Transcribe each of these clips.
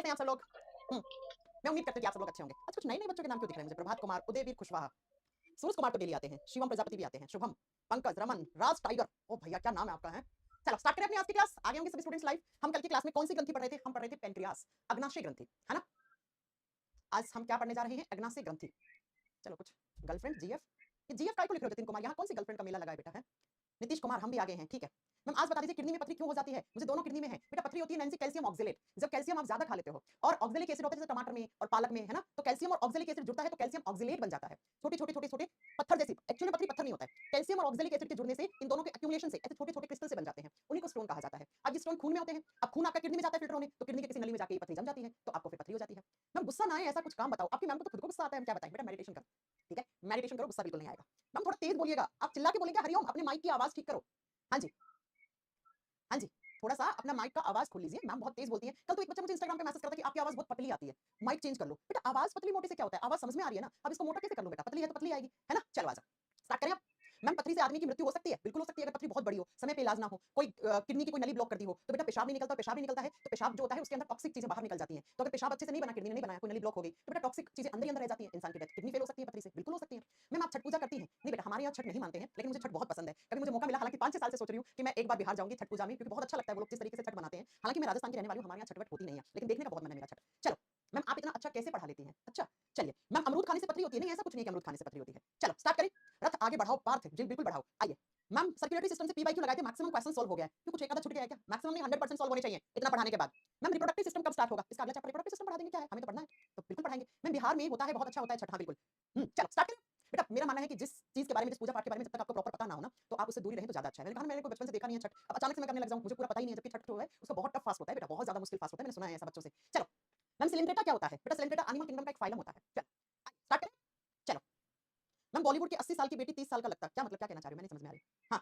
हैं आप सब लोग? मैं उम्मीद करती हूँ कि आप सब लोग अच्छे होंगे। आज कुछ नए-नए बच्चों के नाम क्यों दिख रहे हैं मुझे? प्रभात कुमार, उदयवीर कुशवाहा, सूरज कुमार तो डेली आते हैं, शिवम प्रजापति भी आते हैं, शुभम, पंकज, रमन, राज टाइगर। ओ भैया क्या नाम है आपका? है चलो स्टार्ट करें अपनी आज की क्लास। आगे होंगे सभी स्टूडेंट्स लाइव। हम कल की क्लास में कौन सी ग्रंथि पढ़ रहे थे? हम पढ़ रहे थे पेनक्रियास, अग्नाशय ग्रंथि, है ना? आज हम क्या पढ़ने जा रहे हैं? अग्नाशय ग्रंथि। चलो कुछ गर्लफ्रेंड जीएफ, ये जीएफ काय को लिख रहे हो जतिन कुमार? यहाँ कौन सी गर्लफ्रेंड का मेला लगा है बेटा? है नीतीश कुमार, हम भी आगे हैं, ठीक है। मैम आज बता दीजिए किडनी में पथरी क्यों हो जाती है? मुझे दोनों किडनी में है बेटा। पथरी होती है नैंसी कैल्शियम ऑक्जेलेट, जब कैल्शियम आप ज्यादा खा लेते हो और ऑक्जेलिक एसिड होता है जैसे टमाटर में और पालक में, है ना? तो कैल्शियम और ऑक्जेलिक एसिड जुड़ता है तो कैल्शियम ऑक्जेलेट बन जाता है। छोटे छोटे छोटे छोटे पत्थर जैसी, एक्चुअली पथरी पत्थर नहीं होता है, कैल्शियम और ऑक्जेलिक एसिड के जुड़ने से इन दोनों के एक्यूमुलेशन से ऐसे छोटे छोटे क्रिस्टल से बन जाते हैं, उन्हीं को स्टोन कहा जाता है। अब ये स्टोन खून में होते हैं, अब खून आपका किडनी में जाता है फिल्टर होने, तो किडनी के किसी नली में जाके ये पथरी जम जाती है, तो आपको फिर पथरी हो जाती है। मैम गुस्सा ना आए ऐसा कुछ काम बताओ। आपकी मैम को तो खुद को गुस्सा आता है, हम क्या बताएं? बेटा मेडिटेशन कर, ठीक है? मेडिटेशन करो, गुस्सा बिल्कुल नहीं आएगा। मैम थोड़ा तेज बोलिएगा, आप चिल्ला के बोलेंगे हरिओम, अपने माइक की आवाज ठीक करो। हाँ जी, हाँ जी, थोड़ा-सा अपना माइक का आवाज़ खोल लीजिए। मैम बहुत तेज़ बोलती हैं। कल तो एक बच्चा मुझे इंस्टाग्राम पे मैसेज कर रहा था कि आपकी आवाज़ बहुत पतली आती है, माइक चेंज कर लो। बेटा आवाज़ पतली-मोटी से क्या होता है? आवाज़ समझ में आ रही है ना? अब इसको मोटा कैसे कर लूँ बेटा? पतली है तो पतली आएगी, है ना? चलो आजा, स्टार्ट करें अब। मैम पथरी से आदमी की मृत्यु हो सकती है? बिल्कुल हो सकती है अगर पथरी बहुत बड़ी हो, समय पे इलाज ना हो, कोई किडनी की कोई नली ब्लॉक कर दी हो, तो बेटा पेशाब नहीं निकलता, पेशाब नहीं निकलता है, तो पेशाब जो होता है उसके अंदर टॉक्सिक चीज़ें बाहर निकल जाती हैं। तो अगर पेशाब अच्छे से नहीं बना, किडनी नहीं बनाया, कोई नली ब्लॉक हो गई, तो बेटा टॉक्सिक चीज़ें अंदर ही अंदर रह जाती हैं, इंसान की डेथ, किडनी फेल हो सकती है पथरी से, बिल्कुल हो सकती है। मैम आप छठ पूजा करती हैं? नहीं बेटा हमारे यहाँ छठ नहीं मानते हैं, लेकिन मुझे छठ बहुत पसंद है। कभी मुझे मौका मिला, हालाँकि 5-6 साल से सोच रही हूँ कि मैं एक बार बिहार जाऊँगी छठ पूजा में, क्योंकि बहुत अच्छा लगता है वो लोग जिस तरीके से छठ मनाते हैं। हालाँकि मैं राजस्थान की रहने वाली हूँ, हमारे यहाँ छठ-वठ होती नहीं है, लेकिन देखने का बहुत मन है मेरा छठ। चलो, मैम आप इतना अच्छा कैसे पढ़ा लेती हैं? अच्छा, चलिए। मैम अमरूद खाने से पथरी होती है? नहीं ऐसा कुछ नहीं है कि अमरूद खाने से पथरी होती है। चलो स्टार्ट करें, रथ आगे बढ़ाओ पार्थ, जी बिल्कुल बढ़ाओ, आइए। मैम सर्कुलेटरी सिस्टम से पी बाई क्यू लगाए थे, मैक्सिमम क्वेश्चन सॉल्व हो गया है। क्यों कुछ एक आधा छूट गया है क्या? मैक्सिमम नहीं 100% सॉल्व होने चाहिए इतना पढ़ाने के बाद। मैम रिप्रोडक्टिव सिस्टम कब स्टार्ट होगा? इसका अगला चैप्टर रिप्रोडक्टिव सिस्टम पढ़ा देंगे, क्या है? हमें तो पढ़ना है, तो बिल्कुल पढ़ाएंगे। मैम बिहार में होता है, बहुत अच्छा होता है छठ, हाँ बिल्कुल। चलो स्टार्ट करें। बेटा मेरा मानना है कि जिस चीज़ के बारे में, जिस पूजा पाठ के बारे में जब तक आपको प्रॉपर पता ना हो ना, तो आप उससे दूरी रहें तो ज़्यादा अच्छा है। मैंने कहा ना मैंने कोई बचपन से देखा नहीं है छठ, अब अचानक से मैं करने लग जाऊँ, मुझे पूरा पता ही नहीं है, जबकि छठ जो है उसका बहुत टफ फास्ट होता है बेटा, बहुत ज़्यादा मुश्किल फास्ट होता है, मैंने सुना है ऐसा बच्चों से। चलो, मैम सिलेंड्रेटा क्या होता है? बेटा सिलेंड्रेटा एनिमल किंगडम का एक फाइलम होता है। चलो, स्टार्ट करें? चलो, मैम बॉलीवुड की 80 साल की बेटी 30 साल का लगता है, क्या मतलब क्या कहना चाह रही हो? मैं नहीं समझ में आ रही। हाँ,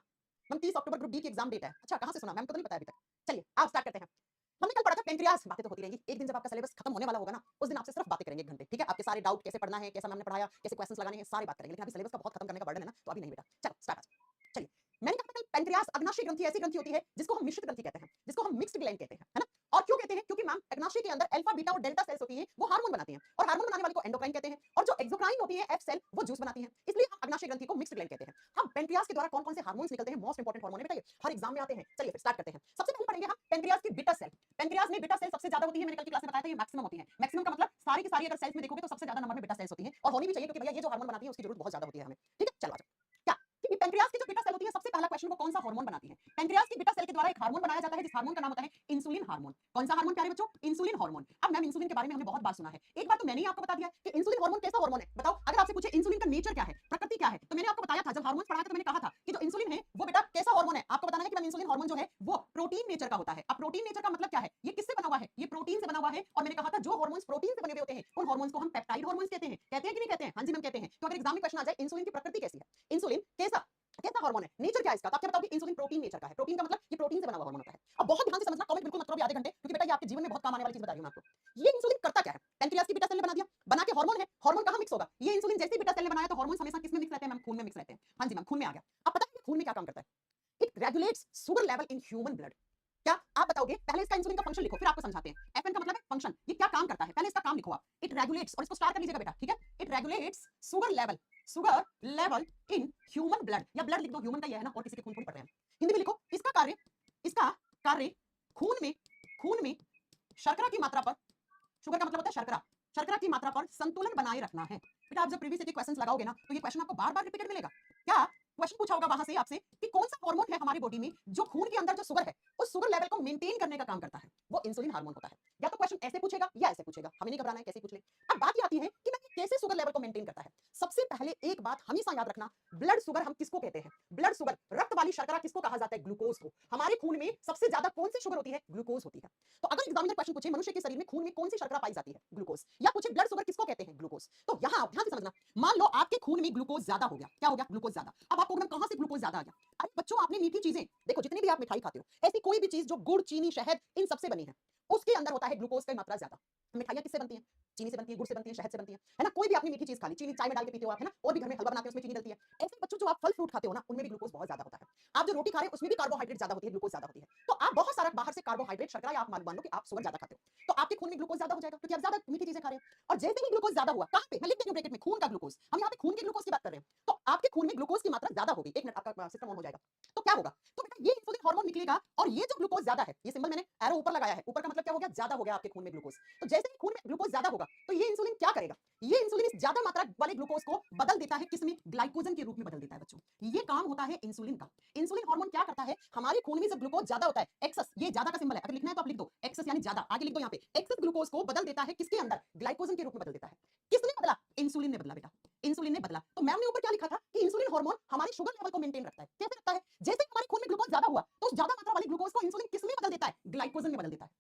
मैम 30 अक्टूबर ग्रुप डी की एग्जाम डेट है। अच्छा कहाँ से सुना? मैम को तो नहीं पता है अभी तक। चलिए आप स्टार्ट करते हैं। हमने कल पढ़ा था पेनक्रियास, बातें तो होती रहेंगी। एक दिन जब आपका सिलेबस खत्म होने वाला होगा ना, उस दिन आपसे सिर्फ बातें करेंगे 1 घंटे, ठीक है? आपके सारे डाउट कैसे पढ़ना है, कैसा मैम ने पढ़ाया, कैसे क्वेश्चंस लगाने हैं, सारी बात करेंगे। लेकिन अभी सिलेबस का बहुत खत्म करने का बर्डन है ना, तो अभी नहीं बेटा। चलो स्टार्ट आज। चलिए, मैंने कहा था कल पेनक्रियास अग्नाशय ग्रंथि ऐसी ग्रंथि होती है जिसको हम मिश्रित ग्रंथि कहते हैं, जिसको हम मिक्स्ड ग्लैंड कहते हैं, है ना? और क्यों कहते हैं? क्योंकि मैम अग्नाशय के अंदर अल्फा, बीटा और डेल्टा सेल्स होती हैं, वो हार्मोन बनाती हैं और हार्मोन बनाने वाली को एंडोक्राइन कहते हैं और जो एक्सोक्राइन होती है एफ सेल, वो जूस बनाती हैं। इसलिए हम अग्नाशय ग्रंथि को मिक्स्ड ग्लैंड कहते हैं। हम पेनक्रियास के द्वारा कौन-कौन से हार्मोन्स निकलते हैं, मोस्ट इंपोर्टेंट हार्मोन है बेटा ये, हर एग्जाम में आते हैं। चलिए फिर स्टार्ट करते हैं। सबसे पहले पढ़ेंगे हम पेनक्रियास की बीटा सेल। पेनक्रियास में बीटा सेल सबसे ज्यादा होती है, मैंने कल की क्लास में बताया था, ये मैक्सिमम होती है। मैक्सिमम का मतलब सारी की सारी अगर सेल्स में देखोगे तो सबसे ज्यादा नंबर में बीटा सेल्स होती हैं और होनी भी चाहिए, क्योंकि भैया ये जो हार्मोन बनाती है उसकी जरूरत बहुत ज्यादा होती है हमें, ठीक है? चलो आ जाओ। क्या कि पेनक्रियास की जो बीटा सेल होती है, सबसे पहला क्वेश्चन वो कौन सा हार्मोन बनाती है? पेनक्रियास की बीटा सेल के द्वारा एक हार्मोन बनाया जाता है, जिस हार्मोन का नाम होता है इंसुलिन हार्मोन। कौन सा हार्मोन प्यारे बच्चों? Insulin hormone. अब मैम इंसुलिन के बारे में हमने बहुत बार सुना है, एक बार तो मैंने ही आपको बता दिया कि इंसुलिन हार्मोन कैसा हार्मोन है। बताओ अगर आपसे पूछे इंसुलिन का नेचर क्या है, प्रकृति क्या है, तो मैंने आपको बताया था, जब हार्मोन्स पढ़ाया था तो मैंने कहा था कि जो इंसुलिन है वो बेटा कैसा हार्मोन है। आपको बताना है कि मैम इंसुलिन हार्मोन जो है वो प्रोटीन नेचर का होता है। अब प्रोटीन नेचर का मतलब क्या है? ये किससे बना हुआ है? ये प्रोटीन से बना हुआ है। और मैंने कहा था जो हार्मोन्स प्रोटीन से बने हुए होते हैं उन हार्मोन्स को हम पेप्टाइड हार्मोन्स कहते हैं। कहते हैं कि नहीं कहते हैं? हाँ जी मैम कहते हैं। तो अगर एग्जाम में क्वेश्चन आ जाए इंसुलिन की प्रकृति कैसी है, इंसुलिन कैसा कैसा हार्मोन है, नेचर क्या है इसका, तो आप क्या बताओगे? इंसुलिन प्रोटीन नेचर का है। प्रोटीन का मतलब ये प्रोटीन से बना हुआ हार्मोन होता है। अब बहुत ध्यान से समझना, कमेंट बिल्कुल मत करो आधे घंटे, क्योंकि बेटा ये आपके जीवन में बहुत काम आने वाली चीज बता रही हूं मैं आपको। ये इंसुलिन करता क्या है? पेनक्रियास की बीटा सेल ने बना दिया, बना के हार्मोन है, हार्मोन कहां मिक्स होगा? ये इंसुलिन जैसे बीटा सेल ने बनाया, तो हार्मोन हमेशा किसमें मिक्स रहते हैं मैम? खून में मिक्स रहते हैं। हाँ जी मैम खून में आ गया। अब पता है खून में क्या काम करता है? It regulates sugar level in human blood. क्या आप बताओगे? पहले इसका इंसुलिन का फंक्शन लिखो, फिर आपको समझाते हैं। एफएन का मतलब है फंक्शन, ये क्या काम करता है, पहले इसका काम लिखो आप। इट रेगुलेट्स, और इसको स्टार कर लीजिएगा बेटा, ठीक है? It regulates sugar level in human blood, या ब्लड लिख दो, ह्यूमन का ये है ना, और किसी के खून थोड़ी पढ़ रहे हैं। हिंदी में लिखो, इसका कार्य खून में शर्करा की मात्रा पर, शुगर का मतलब होता है शर्करा, शर्करा की मात्रा पर संतुलन बनाए रखना है। बेटा आप जब प्रीवियस ईयर के क्वेश्चंस लगाओगे ना, तो ये क्वेश्चन आपको बार बार रिपीटेड मिलेगा। क्या क्वेश्चन पूछा होगा वहां से आपसे कि कौन सा हार्मोन है हमारी बॉडी में जो खून के अंदर जो शुगर है उस शुगर लेवल को मेंटेन करने का काम करता है? वो इंसुलिन हार्मोन होता है। या तो क्वेश्चन ऐसे पूछेगा या ऐसे पूछेगा, हमें नहीं घबराना है, कैसे पूछ ले। अब बात ये आती है कि मैं कैसे शुगर लेवल को मेंटेन करता है। सबसे पहले एक बात हमेशा याद रखना, ब्लड शुगर हम किसको कहते हैं? ब्लड शुगर, रक्त वाली शर्करा किसको कहा जाता है? ग्लूकोज को। हमारे खून में सबसे ज्यादा कौन सी शुगर होती है? ग्लूकोज होती है। तो अगर एग्जामिनर क्वेश्चन पूछे मनुष्य के शरीर में खून में कौन सी शर्करा पाई जाती है? ग्लूकोज। या पूछे ब्लड शुगर किसको कहते हैं? ग्लूकोज। तो यहां ध्यान से समझना, मान लो आपके खून में ग्लूकोज ज्यादा हो गया, क्या हो गया? ग्लूकोज ज्यादा। अब आपको कहां से ग्लूकोज ज्यादा आ गया? अरे बच्चों आपने मीठी चीजें देखो, जितनी भी आप मिठाई खाते हो, ऐसी कोई भी चीज जो गुड़, चीनी, शहद इन सबसे बनी है, उसके अंदर होता है ग्लूकोज की मात्रा ज्यादा। मिठाइयां किससे बनती हैं? चीनी से बनती है, गुड़ से बनती है, शहद से बनती है ना? कोई भी आपने मीठी चीज खा ली, चीनी चाय में डाल के पीते हो आप, है ना? और भी घर में हलवा बनाते हैं उसमें चीनी डलती है। ऐसे बच्चों जो आप फल फ्रूट खाते हो ना, उनमें भी ग्लूकोज बहुत ज्यादा होता है। आप जो रोटी खा रहे हैं उसमें भी कार्बोहाइड्रेट ज्यादा होती है, ग्लूकोज ज्यादा होती है। तो आप बहुत सारा बाहर से कार्बोहाइड्रेट, शर्करा, या आप मान लो कि आप शुगर ज्यादा खाते हो, तो आपके खून में ग्लूकोज ज्यादा हो जाएगा क्योंकि आप ज्यादा मीठी चीजें खा रहे हैं। और जैसे ही ग्लूकोज ज्यादा हुआ, कहां पे, मैं लिख देती हूं ब्रैकेट में, खून का ग्लूकोज, हम यहाँ पे खून के ग्लूकोज की बात कर रहे हैं, तो आपके खून में ग्लूकोज की मात्रा ज्यादा होगी। एक मिनट, आपका सिस्टम ऑन हो जाएगा। तो क्या होगा, तो बेटा ये इंसुलिन हार्मोन निकलेगा, और ये जो ग्लूकोज ज्यादा है, ये सिंबल मैंने एरो ऊपर लगाया है, ऊपर का मतलब क्या हो गया, ज्यादा हो गया आपके खून में ग्लूकोज। तो जैसे ही खून में ग्लूकोज ज्यादा होगा, तो ये इंसुलिन क्या करेगा, ये इंसुलिन इस ज्यादा मात्रा वाले ग्लूकोज को बदल देता है, किसमें, ग्लाइकोजन के रूप में बदल देता है बच्चों। ये काम होता है इंसुलिन का। इंसुलिन हार्मोन क्या करता है, हमारे खून में जब ग्लूकोज ज्यादा होता है, एक्सेस, ये ज्यादा का सिंबल है, अगर लिखना है तो आप लिख दो एक्सेस यानी ज्यादा, आगे लिख दो यहाँ पे, एक्सेस ग्लूकोज को बदल देता है किसके अंदर, ग्लाइकोजन के रूप में बदल देता है। किसने बदला, इंसुलिन ने बदला बेटा, इंसुलिन ने बदला। तो मैम ने ऊपर क्या लिखा था कि इंसुलिन हार्मोन हमारे शुगर लेवल को मेंटेन रखता है। कैसे रखता है, जैसे हमारे खून में ग्लूकोज ज्यादा हुआ, तो उस ज्यादा मात्रा वाले ग्लूकोज को इंसुलिन किसमें बदल देता है, ग्लाइकोजन में बदल देता है।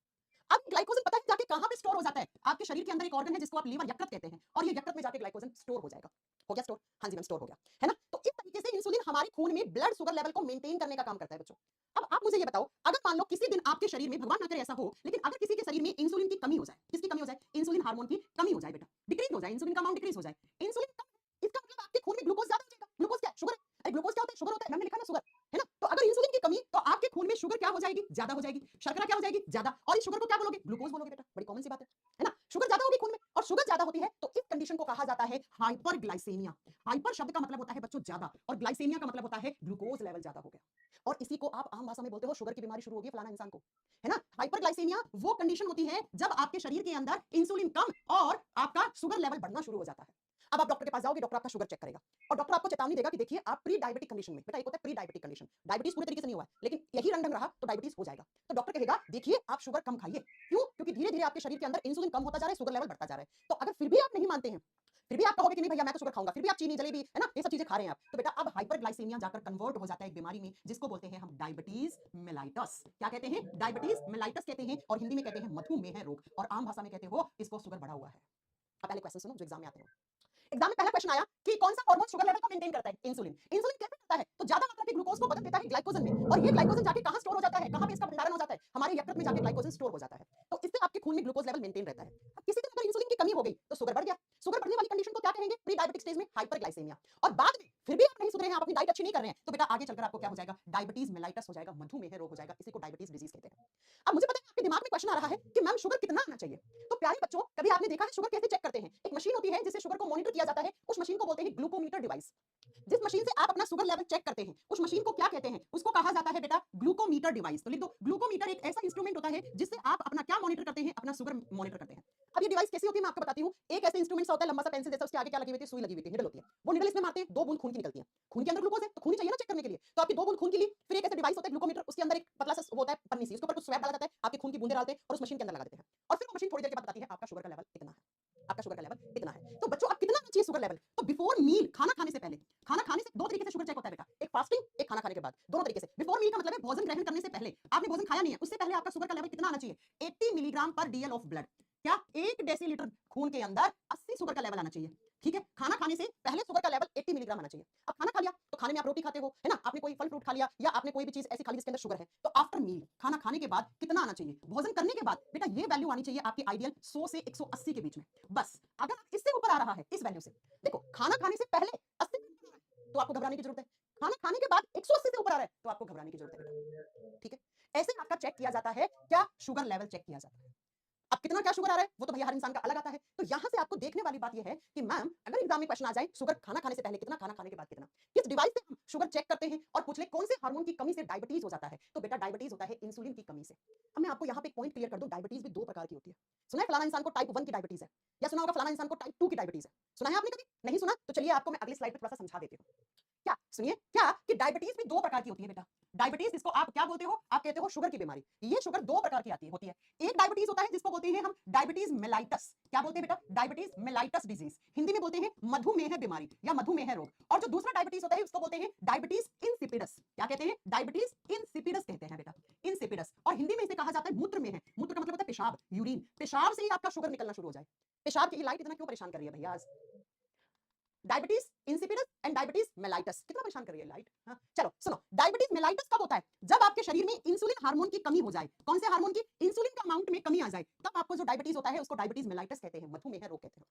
अब ग्लाइकोजन पता है जाके कहां पे स्टोर हो जाता है, आपके शरीर के अंदर एक ऑर्गन है जिसको आप लीवर, यकृत कहते हैं, और ये यकृत में जाके ग्लाइकोजन स्टोर हो जाएगा। हो गया स्टोर, हाँ जी मैम स्टोर हो गया, है ना। तो इस तरीके से इंसुलिन हमारे खून में ब्लड शुगर लेवल को मेंटेन करने का काम करता है बच्चों। अब आप मुझे ये बताओ, अगर मान लो किसी दिन आपके शरीर में, भगवान ना करे ऐसा हो, लेकिन अगर किसी के शरीर में इंसुलिन की कमी हो जाए, किसकी कमी हो जाए, इंसुलिन हार्मोन की कमी हो जाए बेटा, डिक्रीज हो जाए, इंसुलिन का अमाउंट डिक्रीज हो जाए, इंसुलिन कम है, इसका मतलब आपके खून में ग्लूकोज ज्यादा हो जाएगा। ग्लूकोज क्या है, शुगर है। अरे ग्लूकोज क्या होता है, शुगर होता है, मैंने लिखा ना शुगर, है ना। तो अगर इंसुलिन की कमी, तो आपके खून में शुगर क्या हो जाएगी, ज्यादा हो जाएगी, शर्करा क्या हो जाएगी, ज्यादा, और इस शुगर को क्या बोलोगे, ग्लूकोज बोलोगे बेटा, बड़ी कॉमन सी बात है ना। शुगर ज्यादा होगी खून में, और शुगर ज्यादा होती है, तो इस कंडीशन को कहा जाता है हाइपरग्लाइसेमिया। हाइपर शब्द का मतलब होता है बच्चों ज्यादा, और ग्लाइसेमिया का मतलब होता है ग्लूकोज लेवल ज्यादा हो गया। और इसी को आप आम भाषा में बोलते हो शुगर की बीमारी शुरू होगी फलाना इंसान को, है ना। हाइपरग्लाइसेमिया वो कंडीशन होती है जब आपके शरीर के अंदर इंसुलिन कम और आपका शुगर लेवल बढ़ना शुरू हो जाता है। अब आप डॉक्टर के पास जाओगे, डॉक्टर आपका शुगर चेक करेगा, और डॉक्टर आपको चेतावनी देगा कि देखिए आप प्री डायबिटिक कंडीशन में, बेटा एक होता है प्री डायबिटिक कंडीशन, डायबिटीज पूरे तरीके से नहीं हुआ है, लेकिन यही रंग रहा तो डायबिटीज हो जाएगा। तो डॉक्टर कहेगा देखिए आप शुगर कम खाइए, क्यों, क्योंकि धीरे धीरे आपके शरीर के अंदर इंसुलिन कम होता जा रहा है, शुगर लेवल बढ़ता जा रहा है। तो अगर फिर भी आप नहीं मानते हैं, फिर भी आप कहोगे कि नहीं भैया मैं तो शुगर खाऊंगा, फिर भी आप चीनी, जलेबी, है ना, ये सब चीजें खा रहे हैं आप, तो बेटा अब हाइपरग्लाइसेमिया जाकर कन्वर्ट हो जाता है एक बीमारी में, जिसको बोलते हैं हम डायबिटीज मेलाइटस। क्या कहते हैं, डायबिटीज मेलाइटस कहते हैं, और हिंदी में कहते हैं मधुमेह रोग, और आम भाषा में कहते हो इसको शुगर बढ़ा हुआ है। अब पहले क्वेश्चन सुनो जो एग्जाम में आते हैं। एग्जाम में पहला क्वेश्चन आया कि कौन सा हार्मोन शुगर लेवल को मेंटेन करता है, इंसुलिन। इंसुलिन कैसे करता है, तो ज्यादा मात्रा के ग्लूकोज को बदल देता है ग्लाइकोजन में, और ये ग्लाइकोजन जाके कहां स्टोर हो जाता है, कहां पे इसका भंडारण हो जाता है, हमारे यकृत में जाके ग्लाइकोजन स्टोर हो जाता है। तो इससे आपके खून में ग्लूकोज लेवल मेंटेन रहता है। अब किसी दिन अगर इंसुलिन की कमी हो गई तो शुगर बढ़ गया, शुगर बढ़ने वाली कंडीशन को क्या कहेंगे, प्री डायबिटिक स्टेज में हाइपरग्लाइसेमिया। और बाद में फिर भी आप नहीं सुधरे हैं, आप अपनी डाइट अच्छी नहीं कर रहे हैं, तो बेटा आगे चलकर आपको क्या हो जाएगा, डायबिटीज मेलाइटस हो जाएगा, मधुमेह रोग हो जाएगा, इसी को डायबिटीज डिजीज कहते हैं। अब मुझे पता है आपके दिमाग में क्वेश्चन आ रहा है कि मैम शुगर कितना आना चाहिए। तो प्यारे बच्चों, कभी आपने देखा है शुगर कैसे चेक करते हैं, एक मशीन होती है जिससे शुगर को मॉनिटर किया जाता है, उस मशीन को बोलते हैं ग्लूकोमीटर डिवाइस। जिस मशीन से आप अपना शुगर लेवल चेक करते हैं, उस मशीन को क्या कहते हैं, उसको कहा जाता है बेटा ग्लूकोमीटर डिवाइस। तो लिख दो, ग्लूकोमीटर एक ऐसा इंस्ट्रूमेंट होता है जिससे आप अपना क्या मॉनिटर करते हैं, अपना शुगर मॉनिटर करते हैं। अब ये डिवाइस कैसी होती है मैं आपको बताती हूँ। एक ऐसे इंस्ट्रूमेंट होता है लंबा सा पेंसिल जैसा, उसके आगे क्या लगी हुई होती है, सुई लगी हुई होती है, निडल होती है। वो निडल इसमें मारते हैं, 2 बूंद खून की निकलती है। खून के अंदर ग्लूकोज है तो खून ही चाहिए ना चेक करने के लिए, तो आपकी 2 बूंद खून की ली, फिर एक ऐसा डिवाइस होता है ग्लूकोमीटर, उसके अंदर एक पतला सा होता है पन्नी सी, उसके ऊपर कुछ स्वैप डाला जाता है, आपके खून की बूंदें डालते हैं और उस मशीन के अंदर लगा देते हैं, और फिर वो मशीन थोड़ी देर के बाद बताती है आपका शुगर का लेवल इतना है, आपका शुगर का लेवल इतना है। तो बच्चों अब कितना चाहिए शुगर लेवल, तो बिफोर मील, खाना खाने से पहले, खाना खाने से 2 तरीके से शुगर चेक होता है बेटा, एक फास्टिंग, एक खाना खाने के बाद, दोनों तरीके से। बिफोर मील का मतलब है भोजन ग्रहण करने से पहले, आपने भोजन खाया नहीं है, उससे पहले आपका शुगर का लेवल कितना आना चाहिए, 80 मिलीग्राम पर डीएल ऑफ ब्लड। क्या 1 डेसीलीटर खून के अंदर 80 शुगर का लेवल आना चाहिए, ठीक है। खाना खाने से पहले शुगर का लेवल 80 मिलीग्राम आना चाहिए। अब खाना खा लिया तो खाने में आप रोटी खाते हो, है ना, आपने कोई फल फ्रूट खा लिया या आपने कोई भी चीज ऐसी खा ली जिसके अंदर शुगर है, तो आफ्टर मील, खाना खाने के बाद कितना आना चाहिए, भोजन करने के बाद बेटा ये वैल्यू आनी चाहिए आपकी आइडियल 100 से 180 के बीच में। बस अगर इससे ऊपर आ रहा है इस वैल्यू से, देखो खाना खाने से पहले 80 तो आपको घबराने की जरूरत है, खाना खाने के बाद 180 से ऊपर आ रहा है तो आपको घबराने की जरूरत है बेटा, ठीक है। ऐसे आपका चेक किया जाता है, क्या शुगर लेवल चेक किया जाता है। अब कितना क्या शुगर आ रहा है वो तो भैया हर इंसान का अलग आता है। तो यहां से आपको देखने वाली बात यह है कि मैम अगर एग्जाम में क्वेश्चन आ जाए शुगर खाना खाने से पहले कितना, खाना खाने के बाद कितना, किस डिवाइस से हम शुगर चेक करते हैं और पूछ ले कौन से हार्मोन की कमी से डायबिटीज हो जाता है, तो बेटा डायबिटीज होता है इंसुलिन की कमी से। अब मैं आपको यहाँ पे एक पॉइंट क्लियर कर दूं, डायबिटीज भी 2 प्रकार की होती है। सुना है फलाना इंसान को टाइप 1 की डायबिटीज है, या सुना होगा फलाना इंसान को टाइप 2 की डायबिटीज है, सुना है आपने कभी, नहीं सुना तो चलिए आपको मैं अगली स्लाइड पर थोड़ा सा समझा देती हूँ। क्या सुनिए, क्या कि डायबिटीज भी 2 प्रकार की होती है बेटा। डायबिटीज इसको आप क्या बोलते हो, आप कहते हो शुगर की बीमारी। ये शुगर 2 प्रकार की आती होती है। एक डायबिटीज होता है जिसको बोलते हैं हम डायबिटीज मेलाइटस। क्या बोलते हैं बेटा, डायबिटीज मेलाइटस डिजीज, हिंदी में बोलते हैं मधुमेह बीमारी या मधुमेह रोग। और जो दूसरा डायबिटीज होता है उसको बोलते हैं डायबिटीज इंसिपिडस। क्या कहते हैं, डायबिटीज इंसिपिडस कहते हैं बेटा, इंसिपिडस। और हिंदी में इसे कहा जाता है मूत्र में है, मूत्र का मतलब होता है पेशाब, यूरिन, पेशाब से ही आपका शुगर निकलना शुरू हो जाए। पेशाब की लाइट इतना क्यों परेशान कर रही है भैया आज, diabetes insipidus and diabetes mellitus, कितना परेशान कर रही है लाइट। हाँ चलो सुनो, डायबिटीज मेलाइटस कब होता है, जब आपके शरीर में इंसुलिन हार्मोन की कमी हो जाए। कौन से हार्मोन की, इंसुलिन का अमाउंट में कमी आ जाए, तब आपको जो डायबिटीज होता है उसको डायबिटीज मेलाइटस कहते हैं, मधुमेह रोग कहते हैं।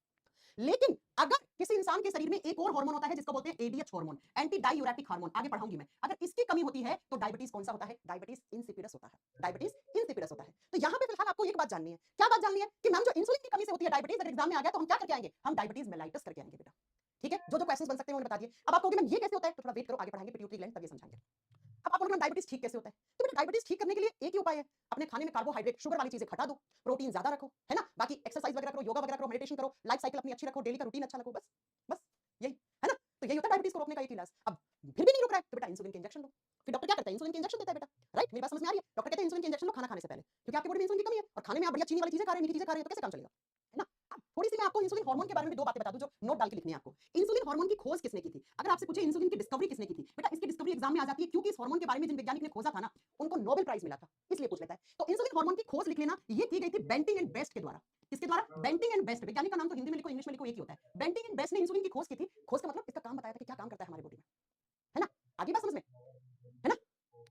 लेकिन अगर किसी इंसान के शरीर में एक और हार्मोन होता है जिसको बोलते हैं ADH hormone, anti diuretic hormone, आगे पढ़ाऊंगी मैं, अगर इसकी कमी होती है तो डायबिटीज कौन सा होता है? डायबिटीज इंसिपिडस होता है। डायबिटीज इंसिपिडस होता है। तो यहाँ पे फिलहाल आपको एक बात जाननी है। क्या बात जाननी है? कि मैम जो इंसुलिन की कमी से होती है डायबिटीज, अगर एग्जाम में आ गया तो हम क्या करके आएंगे? हम डायबिटीज मेलाइटस करके आएंगे बेटा। ठीक है, जो क्वेश्चंस बन सकते हैं उन्हें बता दिए। अब आप कहोगे मैम ये कैसे होता है? तो थोड़ा वेट करो, आगे पढ़ाएंगे पिट्यूटरी ग्लैंड, तब ये समझाएंगे। अब आप बोलोगे डायबिटीज ठीक कैसे होता है? तो बेटा डायबिटीज ठीक करने के लिए एक ही उपाय है, अपने खाने में कार्बोहाइड्रेट, शुगर वाली चीजें घटा दो, प्रोटीन ज्यादा रखो, है ना? बाकी एक्सरसाइज वगैरह करो, योगा वगैरह करो, मेडिटेशन करो, लाइफ साइकिल अपनी अच्छी रखो, डेली का रूटीन अच्छा रखो, बस बस यही है ना। तो यही होता है डायबिटीज को रोकने का एक इलाज। अब फिर भी नहीं रुक रहा है तो बेटा इंसुलिन के इंजेक्शन लो। फिर डॉक्टर क्या करता है? इंसुलिन के इंजेक्शन देता है बेटा। राइट, मेरी बात समझ में आ रही है? डॉक्टर कहते हैं इंसुलिन के इंजेक्शन लो खाना खाने से पहले, क्योंकि आपके बॉडी में इंसुलिन की कमी है और खाने में आप बढ़िया चीनी वाली चीजें खा रहे हैं, मीठी चीजें खा रहे हैं, तो कैसे काम चलेगा, है ना? अब थोड़ी सी मैं आपको इंसुलिन हार्मोन के बारे में भी दो बातें बता दूं जो नोट डाल के लिखनी है आपको। इंसुलिन हार्मोन की खोज किसने की थी? अगर आपसे पूछे इंसुलिन की डिस्कवरी किसने की थी, बेटा इसकी डिस्कवरी एग्जाम में आ जाती है, क्योंकि इस हार्मोन के बारे में जिन वैज्ञानिक ने खोजा था ना उनको नोबेल प्राइज मिला था, इसलिए पूछ लेता है। तो इंसुलिन हार्मोन की खोज लिख लेना, ये की गई थी बेंटिंग एंड बेस्ट के द्वारा। किसके द्वारा? Banting and Best. वैज्ञानिक का नाम तो हिंदी में लिखो इंग्लिश में लिखो एक ही होता है। बेंटिंग एंड बेस्ट ने इंसुलिन की खोज की थी। खोज का मतलब इसका काम बताया था कि क्या काम करता है हमारी बॉडी में, है ना? आगे बात समझ में, है ना?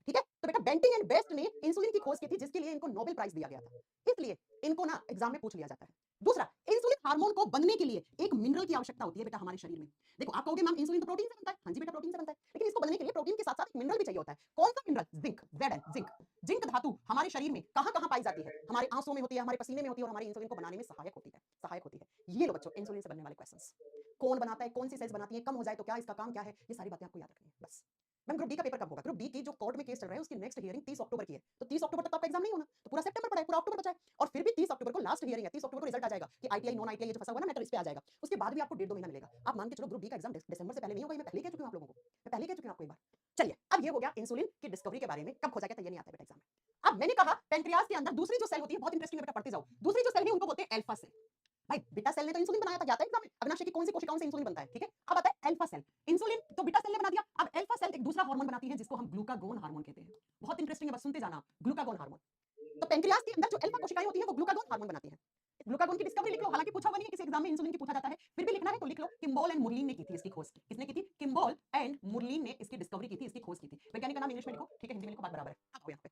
ठीक है, तो बेटा बेंटिंग एंड बेस्ट ने इंसुलिन की खोज की थी, जिसके लिए इनको नोबेल प्राइज दिया गया था, इसलिए इनको ना एग्जाम में पूछ लिया जाता है। दूसरा, इंसुलिन हार्मोन को बनने के लिए एक मिनरल की आवश्यकता होती है बेटा हमारे शरीर में। देखो आप कहोगे मैम इंसुलिन तो प्रोटीन से बनता है, हाँ जी बेटा प्रोटीन से बनता है, लेकिन इसको बनने के लिए प्रोटीन के साथ साथ एक मिनरल भी चाहिए होता है। कौन सा mineral? Zinc, Zn, zinc. Zinc धातु हमारे शरीर में कहां कहां पाई जाती है? हमारे आंसुओं में होती है, हमारे पसीने में होती है और हमारे इंसुलिन को बनाने में सहायक होती है, सहायक होती है। ये लो बच्चों इंसुलिन से बनने वाले क्वेश्चंस। कौन बनाता है, कौन सी सेल्स बनाती है, कम हो जाए तो क्या, इसका काम क्या है, ये सारी बातें आपको याद रखनी है बस। मैम ग्रुप डी का पेपर कब होगा? ग्रुप डी की जो कोर्ट में केस चल रहा है उसकी नेक्स्ट हियरिंग 30 अक्टूबर की है, तो 30 अक्टूबर तक तो आपका एग्जाम नहीं होना, तो पूरा सितंबर पड़ा है, पूरा अक्टूबर बचा है, और फिर भी 30 अक्टूबर को लास्ट हियरिंग है। 30 अक्टूबर को रिजल्ट आ जाएगा कि आईटीआई नॉन आईटीआई जो फंसा हुआ ना मैटर इस पे आ जाएगा। उसके बाद भी आपको 1.5-2 महीना मिलेगा। आप मान के चलो ग्रुप डी का एग्जाम दिसंबर से पहले नहीं होगा, मैं पहले कह चुकी हूं आप लोगों को, मैं पहले कह चुकी हूं आपको एक बार। चलिए अब ये हो गया इंसुलिन की डिस्कवरी के बारे में, कब खोजा गया था ये नहीं आता है बेटा एग्जाम में। अब मैंने कहा पैंक्रियाज के अंदर दूसरी जो सेल होती है, बहुत इंटरेस्टिंग है बेटा, पढ़ते जाओ। दूसरी जो सेल है उनको बोलते हैं अल्फा सेल। भाई बीटा सेल ने तो इंसुलिन बनाया था, जाता है एग्जाम में, अविनाशी की कौन सी कोशिकाओं से इंसुलिन बनता है, ठीक है? अब आता है अल्फा सेल। इंसुलिन तो बीटा सेल ने बना दिया, अब अल्फा सेल एक दूसरा हार्मोन बनाती है जिसको हम ग्लूकागोन हार्मोन कहते हैं। बहुत इंटरेस्टिंग है, बस सुनते जाना, ग्लूकागोन हार्मोन। तो पैंक्रियाज के अंदर जो अल्फा कोशिकाएं होती हैं वो ग्लूकागोन हार्मोन बनाती हैं। ग्लूकागोन की डिस्कवरी लिख लो, हालांकि पूछा हुआ नहीं है किसी एग्जाम में इंसुलिन की पूछा जाता है, फिर भी लिखना है तो लिख लो। किम्बॉल एंड मुरलिन ने की थी इसकी खोज। किसने की थी? किम्बॉल एंड मुरलिन ने इसकी डिस्कवरी की थी, इसकी खोज की थी। वैज्ञानिक का नाम इंग्लिश में लिखो, ठीक है, हिंदी में लिखो, बात बराबर है। अब आओ यहाँ पे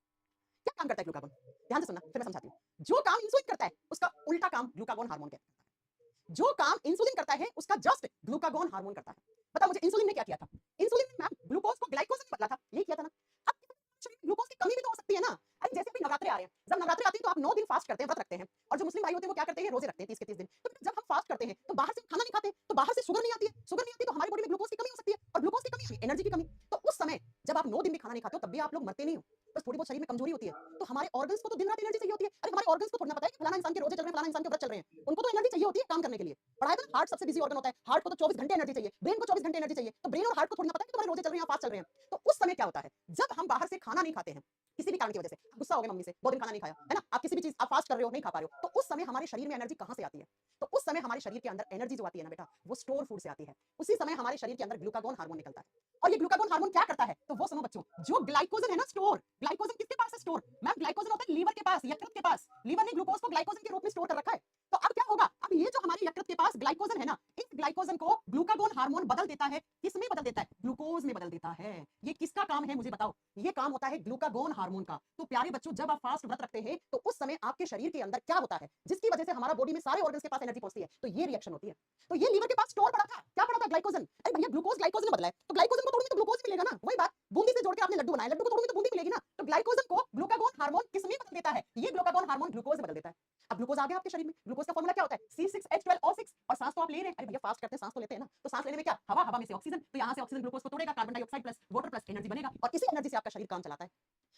क्या काम करता है ग्लूकागोन, ध्यान से सुनना, फिर मैं समझाती हूँ। जो काम इंसुलिन करता है उसका उल्टा काम ग्लूकागोन हार्मोन करता है। जो काम इंसुलिन करता है उसका जस्ट ग्लूकागोन हार्मोन करता है। बताओ मुझे इंसुलिन ने क्या किया था? इंसुलिन ने मैम ग्लूकोज को ग्लाइकोज में बदला था, यही किया था ना। अब शरीर में ग्लूकोज की कमी भी तो हो सकती है ना। अरे जैसे अभी नवरात्रे आ रहे हैं, जब नवरात्रे आते हैं तो आप 9 दिन फास्ट करते हैं, व्रत रखते हैं, और जो मुस्लिम भाई होते हैं वो क्या करते हैं? रोजे रखते हैं 30 के 30 दिन। तो जब हम फास्ट करते हैं तो बाहर से खाना नहीं खाते, तो बाहर से शुगर नहीं आती है, शुगर नहीं आती तो हमारी बॉडी में ग्लूकोज की कमी हो सकती है, और ग्लूकोज की कमी यानी एनर्जी की कमी। तो उस समय जब आप 9 दिन भी खाना नहीं खाते हो तब भी आप लोग मरते नहीं हो, बस थोड़ी बहुत शरीर में कमजोरी होती है। तो हमारे ऑर्गन्स को तो दिन रात एनर्जी चाहिए होती है। अरे हमारे ऑर्गन्स को थोड़ा पता है कि फलाना इंसान के रोजे चल रहे हैं, फलाना इंसान के व्रत चल रहे हैं, उनको तो एनर्जी चाहिए होती है काम करने के लिए। पढ़ाया था हार्ट सबसे बिजी ऑर्गन होता है, हार्ट को तो 24 घंटे एनर्जी चाहिए, ब्रेन को 24 घंटे एनर्जी चाहिए, तो ब्रेन और हार्ट को थोड़ी ना पता है कि तुम्हारे रोजे चल रहे हैं, फास्ट चल रहे हैं। तो उस समय क्या होता है? जब हम बाहर से खाना नहीं खाते हैं किसी भी कारण की वजह से, गुस्सा हो गए मम्मी से, 2 दिन खाना नहीं खाया, है ना, आप किसी भी चीज आप फास्ट कर रहे हो, नहीं खा पा रहे हो, तो उस समय हमारे शरीर में एनर्जी कहां से आती है? तो उस समय हमारे शरीर के अंदर एनर्जी जो आती है ना बेटा, वो स्टोर फूड से आती है। उसी समय हमारे शरीर के अंदर ग्लूकागोन हार्मोन निकलता है। और ये ग्लूकागोन हार्मोन क्या करता है? तो वो सुनो बच्चों, जो ग्लाइकोजन है ना स्टोर, ग्लाइकोजन किसके पास है स्टोर? मैम ग्लाइकोजन होता है लीवर के पास, यकृत के पास। लीवर ने ग्लूकोज को ग्लाइकोजन के रूप में स्टोर कर रखा है। तो अब क्या होगा? अब ये जो हमारे यकृत के पास ग्लाइकोजन है ना, इस ग्लाइकोजन को ग्लूकागोन हार्मोन बदल देता है। किसमें बदल देता है? ग्लूकोज में बदल देता है। ये किसका काम है मुझे बताओ? ये काम होता है ग्लूकागोन हार्मोन का। तो प्यारे बच्चों जब आप फास्ट व्रत रखते हैं तो उस समय आपके शरीर के अंदर क्या होता है जिसकी वजह से हमारा बॉडी में सारे ऑर्गन्स के पास एनर्जी पहुंचती है? तो ये रिएक्शन होती है। तो ये लीवर के पास स्टोर पड़ा था, क्या पड़ा था? ग्लाइकोजन। अरे भैया ग्लूकोज ग्लाइकोजन में बदला है, तो ग्लाइकोजन को तोड़ूंगी तो ग्लूकोज मिलेगा ना, वही बात। बूंदी से जोड़ के आपने लड्डू बनाया, लड्डू को तोड़ूंगी तो बूंदी मिलेगी ना। तो ग्लाइकोजन को ग्लूकागोन हार्मोन किसमें बदल देता है? ये ग्लूकागोन हार्मोन ग्लूकोज में बदल देता है। अब ग्लूकोज आ गया आपके शरीर में, ग्लूकोज का फॉर्मूला क्या होता है? C6H12O6, और सांस तो आप ले रहे हैं, अरे भैया फास्ट करते हैं सांस तो लेते हैं ना, तो सांस लेने में क्या? हवा, हवा में से ऑक्सीजन, तो यहाँ से ऑक्सीजन ग्लूकोज को तोड़ेगा, carbon dioxide plus water plus energy बनेगा, और इसी एनर्जी से आपका शरीर काम चलाता है।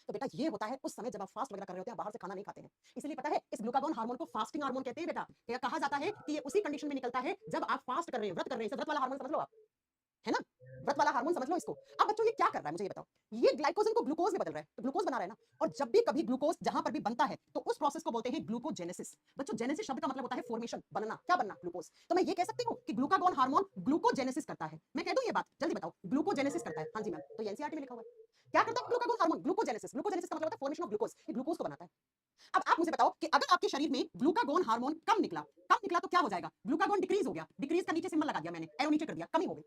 तो बेटा ये होता है उस समय जब आप फास्ट वगैरह कर रहे होते हैं, बाहर से खाना नहीं खाते हैं। इसलिए पता है इस ग्लूकागोन हार्मोन को फास्टिंग हार्मोन कहते हैं बेटा। क्या कहा जाता है कि ये उसी कंडीशन में निकलता है जब आप फास्ट कर रहे हैं, व्रत कर रहे हैं। व्रत वाला हार्मोन समझ लो आप, है ना, व्रत वाला हार्मोन समझ लो इसको। अब बच्चों ये क्या कर रहा है मुझे ये बताओ? ये ग्लाइकोजन को ग्लूकोज में बदल रहा है, तो ग्लूकोज बना रहा है ना, और जब भी कभी ग्लूकोज जहां पर भी बनता है तो उस प्रोसेस को बोलते हैं ग्लूकोजेनेसिस। बच्चों जेनेसिस शब्द का मतलब होता है फॉर्मेशन, बनना, क्या बनना? ग्लूकोज। तो मैं ये कह सकती हूँ कि ग्लूकागोन हार्मोन ग्लूकोजेनेसिस करता है। मैं कह दूं ये बात, जल्दी बताओ, ग्लूकोजेनेसिस करता है? हाँ जी मैम, तो एनसीईआरटी में लिखा हुआ है। क्या करता है ग्लूकागोन हार्मोन? ग्लूकोजेनेसिस। ग्लूकोजेनेसिस का मतलब होता है फॉर्मेशन ऑफ ग्लूकोज, ये ग्लूकोज को बनाता है। अब आप मुझे बताओ कि अगर आपके शरीर में ग्लूकागोन हार्मोन कम निकला तो क्या हो जाएगा? ग्लूकागोन डिक्रीज हो गया, डिक्रीज का नीचे सिंबल लगा दिया मैंने, एरो नीचे कर दिया, कमी हो गई।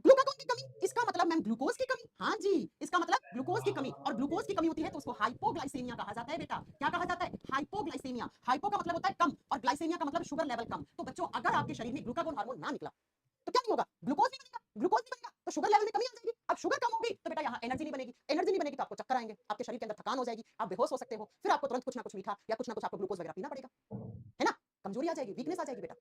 ग्लूकागोन की कमी, इसका मतलब मैम ग्लूकोज की कमी, हाँ जी, इसका मतलब ग्लूकोज की कमी, और ग्लूकोज की कमी होती है तो उसको हाइपोग्लाइसेमिया कहा जाता है बेटा। क्या कहा जाता है? हाइपोग्लाइसेमिया। हाइपो का मतलब होता है कम, और ग्लाइसेमिया का मतलब शुगर लेवल कम। तो बच्चों अगर आपके शरीर में ग्लूकागोन हार्मोन ना निकला तो क्या नहीं होगा? ग्लूकोज नहीं बनेगा, ग्लूकोज नहीं बनेगा तो शुगर लेवल में कमी आ जाएगी। अब शुगर कम होगी तो बेटा यहाँ एनर्जी नहीं बनेगी, एनर्जी नहीं बनेगी तो आपको चक्कर आएंगे, आपके शरीर के अंदर थकान हो जाएगी, आप बेहोश हो सकते हो, फिर आपको तुरंत कुछ ना कुछ मीठा या कुछ ना कुछ आपको ग्लूकोज वगैरह पीना पड़ेगा, है ना? कमजोरी आ जाएगी, वीकनेस आ जाएगी बेटा।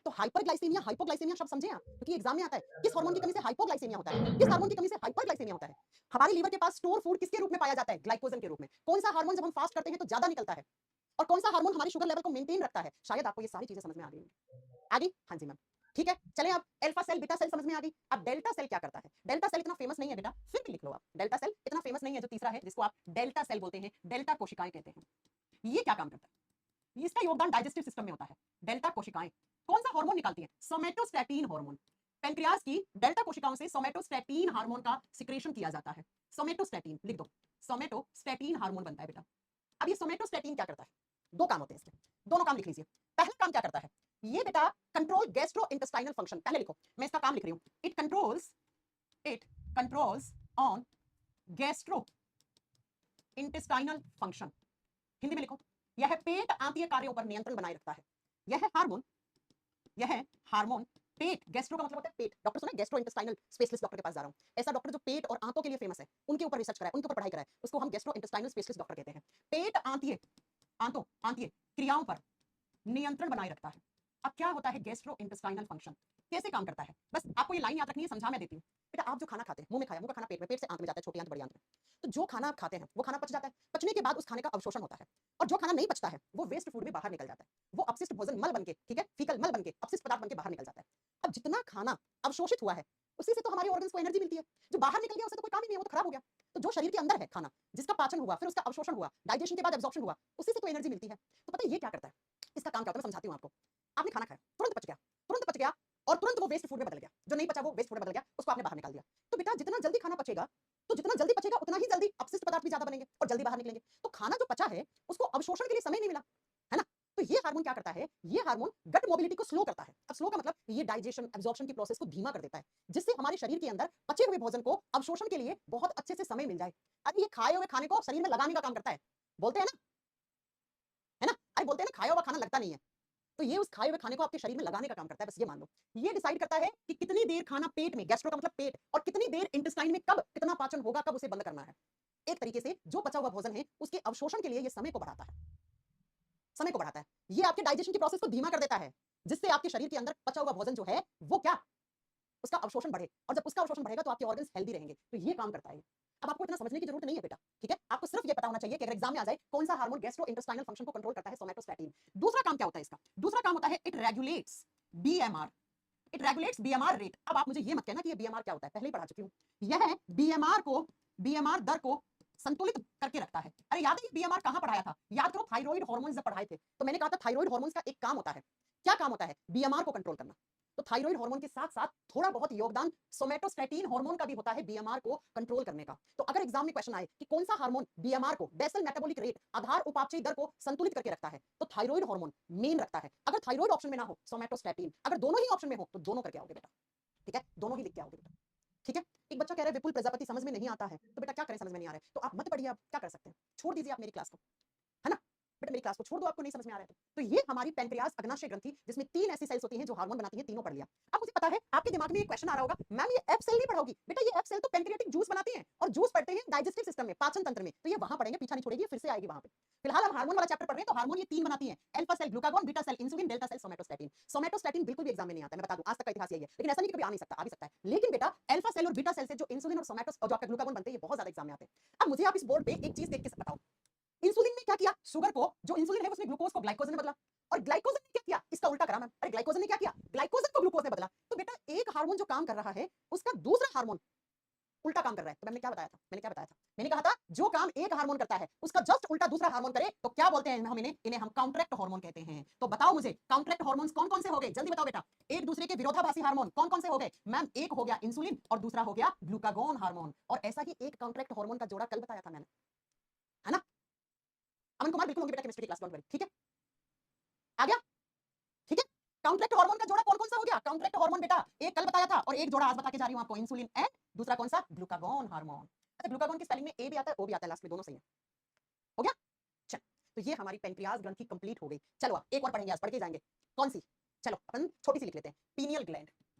तो हाइपरग्लाइसेमिया, हाइपोग्लाइसेमिया शब्द समझे आप? क्योंकि एग्जाम में आता है किस हार्मोन की कमी से हाइपोग्लाइसेमिया होता है, किस हार्मोन की कमी से हाइपरग्लाइसेमिया होता है। हमारे लीवर के पास स्टोर फूड किसके रूप में पाया जाता है? ग्लाइकोजन के रूप में। कौन सा हार्मोन जब हम फास्ट करते हैं तो ज्यादा निकलता है, और कौन सा हार्मोन हमारे शुगर लेवल को मेंटेन रखता है? शायद आपको ये सारी चीजें समझ में आ गई होंगी। आ गई? हाँ जी मैम। ठीक है, चलें अब अल्फा सेल बीटा सेल समझ में आ गई। अब डेल्टा सेल क्या करता है? डेल्टा सेल इतना फेमस नहीं है बेटा, फिर भी लिख लो आप। डेल्टा सेल इतना फेमस नहीं है, जो तीसरा है जिसको आप डेल्टा सेल बोलते हैं, डेल्टा कोशिकाएं कहते हैं। ये क्या काम करता है? इसका योगदान डाइजेस्टिव सिस्टम में होता है। डेल्टा कोशिकाएं कौन सा हार्मोन निकालती है? Somatostatin hormone. पैंक्रियाज की डेल्टा कोशिकाओं से सोमेटोस्टैटिन हार्मोन का सिक्रेशन किया जाता है। सोमेटोस्टैटिन लिख दो, सोमेटोस्टैटिन हार्मोन बनता है बेटा। अब ये सोमेटोस्टैटिन क्या करता है? दो काम होते हैं इसके, दोनों काम लिख लीजिए। पहला काम क्या करता है? ये बेटा कंट्रोल गैस्ट्रो इंटेस्टाइनल फंक्शन। पहले लिखो, मैं इसका काम लिख रही हूं। It controls on gastro intestinal function. Hindi में लिखो, यह पेट आंतीय कार्यों पर नियंत्रण बनाए रखता है। यह हार्मोन पेट, गैस्ट्रो का मतलब होता है पेट। डॉक्टर सुना, गैस्ट्रो इंटेस्टाइनल स्पेशलिस्ट डॉक्टर के पास जा रहा हूं। ऐसा डॉक्टर जो पेट और आंतों के लिए फेमस है, उनके ऊपर रिसर्च कराए, उनके ऊपर पढ़ाई कराए, उसको हम गैस्ट्रो इंटेस्टाइनल स्पेशलिस्ट डॉक्टर कहते हैं। पेट आंतीय क्रियाओं पर नियंत्रण बनाए रखता है। अब क्या होता है गैस्ट्रो इंटेस्टाइनल फंक्शन, कैसे काम करता है? बस आपको ये लाइन याद रखनी है, समझा मैं देती हूँ बेटा। आप जो खाना खाते हैं, मुंह में खाया, मुंह का खाना पेट में, पेट से आंत में जाता है, छोटी आंत बड़ी आंत में। तो जो खाना आप खाते हैं वो खाना पच जाता है, पचने के बाद उस खाने का अवशोषण होता है, और जो खाना नहीं पचता है वो वेस्ट फूड में बाहर निकल जाता है। वो अपशिष्ट भोजन मल बनके, ठीक है, फीकल मल बनके, अपशिष्ट पदार्थ बनके बाहर निकल जाता है। अब जितना खाना अवशोषित हुआ है उसी से तो हमारे ऑर्गन्स को एनर्जी मिलती है। जो बाहर निकल गया उससे तो कोई काम ही नहीं है, वो तो खराब हो गया। तो जो शरीर के अंदर है खाना, जिसका पाचन हुआ, फिर उसका अवशोषण हुआ, डाइजेशन के बाद एब्जॉर्प्शन हुआ, उसी से तो एनर्जी मिलती है। तो पता है ये क्या करता है? इसका काम क्या होता है, मैं समझाती हूँ आपको। आपने खाना खाया, तुरंत पच गया, तुरंत पच गया, और तुरंत वो वेस्ट फूड में बदल गया। जो नहीं पचा वो वेस्ट फूड में बदल गया, उसको आपने बाहर निकाल दिया। तो बेटा जितना जल्दी खाना पचेगा, तो जितना जल्दी पचेगा उतना ही जल्दी अपशिष्ट पदार्थ भी ज्यादा बनेंगे और जल्दी बाहर निकलेंगे। तो खाना जो पचा है उसको अवशोषण के लिए समय नहीं मिला, है ना? तो ये हार्मोन क्या करता है? ये हार्मोन गट मोबिलिटी को स्लो करता है। अब स्लो का मतलब ये डाइजेशन एब्जॉर्प्शन की प्रोसेस को धीमा कर देता है, जिससे हमारे शरीर के अंदर पचे हुए भोजन को अवशोषण के लिए बहुत अच्छे से समय मिल जाए। अरे ये खाए हुए खाने को शरीर में लगाने का काम करता है, बोलते हैं ना, है ना? अरे बोलते हैं ना, खाया हुआ खाना लगता नहीं है, तो ये उस खाए हुए खाने को आपके शरीर में लगाने का काम करता है। बस ये मान लो, ये डिसाइड करता है कि कितनी देर खाना पेट में, गैस्ट्रो का मतलब पेट, और कितनी देर इंटेस्टाइन में, कब कितना पाचन होगा, कब उसे बंद करना है। एक तरीके से जो बचा हुआ भोजन है उसके अवशोषण के लिए ये समय को बढ़ाता है, समय को बढ़ाता है। ये आपके डाइजेशन की प्रोसेस को धीमा कर देता है, जिससे आपके शरीर के अंदर बचा हुआ भोजन जो है वो क्या, उसका अवशोषण बढ़े, और जब उसका अवशोषण बढ़ेगा तो आपके ऑर्गन्स हेल्दी रहेंगे। तो ये काम करता है। अब आपको इतना समझने की जरूरत नहीं है बेटा, ठीक है? आपको सिर्फ ये पता होना चाहिए कि अगर एग्जाम में आ जाए कौन सा हार्मोन गैस्ट्रो इंटेस्टाइनल फंक्शन को कंट्रोल करता है, सोमेटोस्टैटिन। दूसरा काम क्या होता है इसका? दूसरा काम होता है it regulates BMR, it regulates BMR rate. अब आप मुझे ये मत कहना कि ये बीएमआर क्या होता है, पहले ही पढ़ा चुकी हूँ। यह बीएमआर दर को संतुलित करके रखता है। अरे याद है ये बीएमआर कहाँ पढ़ाया था? याद करो, थाइरॉइड हार्मोन जब पढ़ाए थे तो मैंने कहा था थाइरॉइड हार्मोन्स का एक काम होता है। क्या काम होता है? बीएमआर को कंट्रोल करना। तो थाइरॉइड हार्मोन के साथ साथ थोड़ा बहुत योगदान सोमेटोस्टैटिन हार्मोन का भी होता है बीएमआर को कंट्रोल करने का। तो अगर एग्जाम में क्वेश्चन आए कि कौन सा हार्मोन बीएमआर को, बेसल मेटाबॉलिक रेट, आधार उपापचय दर को संतुलित करके रखता है, तो थाइरॉइड हार्मोन मेन रखता है। अगर थाइरॉइड ऑप्शन में ना हो, सोमेटोस्टैटिन। अगर दोनों ही ऑप्शन में हो तो दोनों करके आओगे बेटा, ठीक है? दोनों ही लिख के आओगे बेटा, ठीक है? एक बच्चा कह रहा है विपुल प्रजापति समझ में नहीं आता है, तो बेटा क्या करें, समझ में नहीं आ रहा है तो आप मत पढ़िए, आप क्या कर सकते हैं, छोड़ दीजिए आप मेरी क्लास को, है ना? बेटा मेरी क्लास को छोड़ दो, आपको नहीं समझ में आ रहा है तो ये हमारी पैंक्रियाज अग्नाशय ग्रंथि, जिसमें 3 ऐसी सेल्स होती हैं जो हार्मोन बनाती हैं, तीनों पढ़ लिया। अब मुझे पता है आपके दिमाग में ये क्वेश्चन आ रहा होगा, मैम ये एफ सेल नहीं पढ़ोगी? बेटा ये एफ सेल तो पैंक्रियाटिक जूस बनाती हैं, और जूस पढ़ते हैं डाइजेस्टिव सिस्टम में, पाचन तंत्र में, तो ये वहां पढ़ेंगे, पीछा नहीं छोड़ेगी, फिर से आएगी वहां पे। फिलहाल हम हार्मोन वाला चैप्टर पढ़ रहे हैं, तो हार्मोन ये 3 बनाती हैं, alpha cell glucagon, beta cell insulin, delta cell somatostatin. Somatostatin बिल्कुल भी एग्जाम में नहीं आता है, मैं बता दूं, आज तक का इतिहास यही है, लेकिन ऐसा नहीं कि कभी आ नहीं सकता, आ भी सकता है। लेकिन बेटा अल्फा सेल और बीटा सेल से जो इंसुलिन और सोमेटोस और जो आपका ग्लूकागोन बनते हैं, ये बहुत ज्यादा एग्जाम में आते हैं। अब मुझे आप इस बोर्ड पे एक चीज देख के बताओ, इंसुलिन ने क्या किया? शुगर को, जो इंसुलिन है उसने ग्लूकोज को ग्लाइकोजन में बदला, और ग्लाइकोजन ने क्या किया? इसका उल्टा करा मैम। अरे ग्लाइकोजन ने क्या किया? ग्लाइकोजन को ग्लूकोज में बदला। तो बेटा एक हार्मोन जो काम कर रहा है उसका दूसरा हार्मोन उल्टा काम कर रहा है। तो मैंने क्या बताया था? मैंने कहा था जो काम एक हार्मोन करता है उसका जस्ट उल्टा दूसरा हार्मोन करे तो क्या बोलते हैं हम इन्हें हम काउंटरैक्ट हार्मोन कहते हैं। तो बताओ मुझे काउंटरैक्ट हार्मोन्स कौन कौन से हो गए, जल्दी बताओ बेटा। एक दूसरे के विरोधाभासी हार्मोन कौन कौन से हो गए मैम? एक हो गया इंसुलिन और दूसरा हो गया ग्लूकागोन हार्मोन। और ऐसा ही एक काउंटरैक्ट हार्मोन का जोड़ा कल बताया था मैंने, है ना? अमन कुमार बिल्कुल होंगे बेटा केमिस्ट्री की क्लास, डोंट वरी, ठीक है? आ गया, ठीक है? काउंटरैक्ट हार्मोन का जोड़ा कौन कौन सा हो गया? काउंटरैक्ट हार्मोन बेटा एक कल बताया था और एक जोड़ा आज बता के जा रही हूं आपको, इंसुलिन एंड दूसरा कौन सा? Glucagon hormone. अच्छा, ग्लूकागॉन की स्पेलिंग में ए भी आता है, ओ भी आता है, लास्ट में दोनों सही है। हो गया? चल, तो ये हमारी पेनक्रियाज ग्रंथि कंप्लीट हो गई। चलो अब एक और पढ़ेंगे, आज पढ़ के जाएंगे। कौन सी? चलो अपन छोटी सी लिख लेते हैं, pineal gland.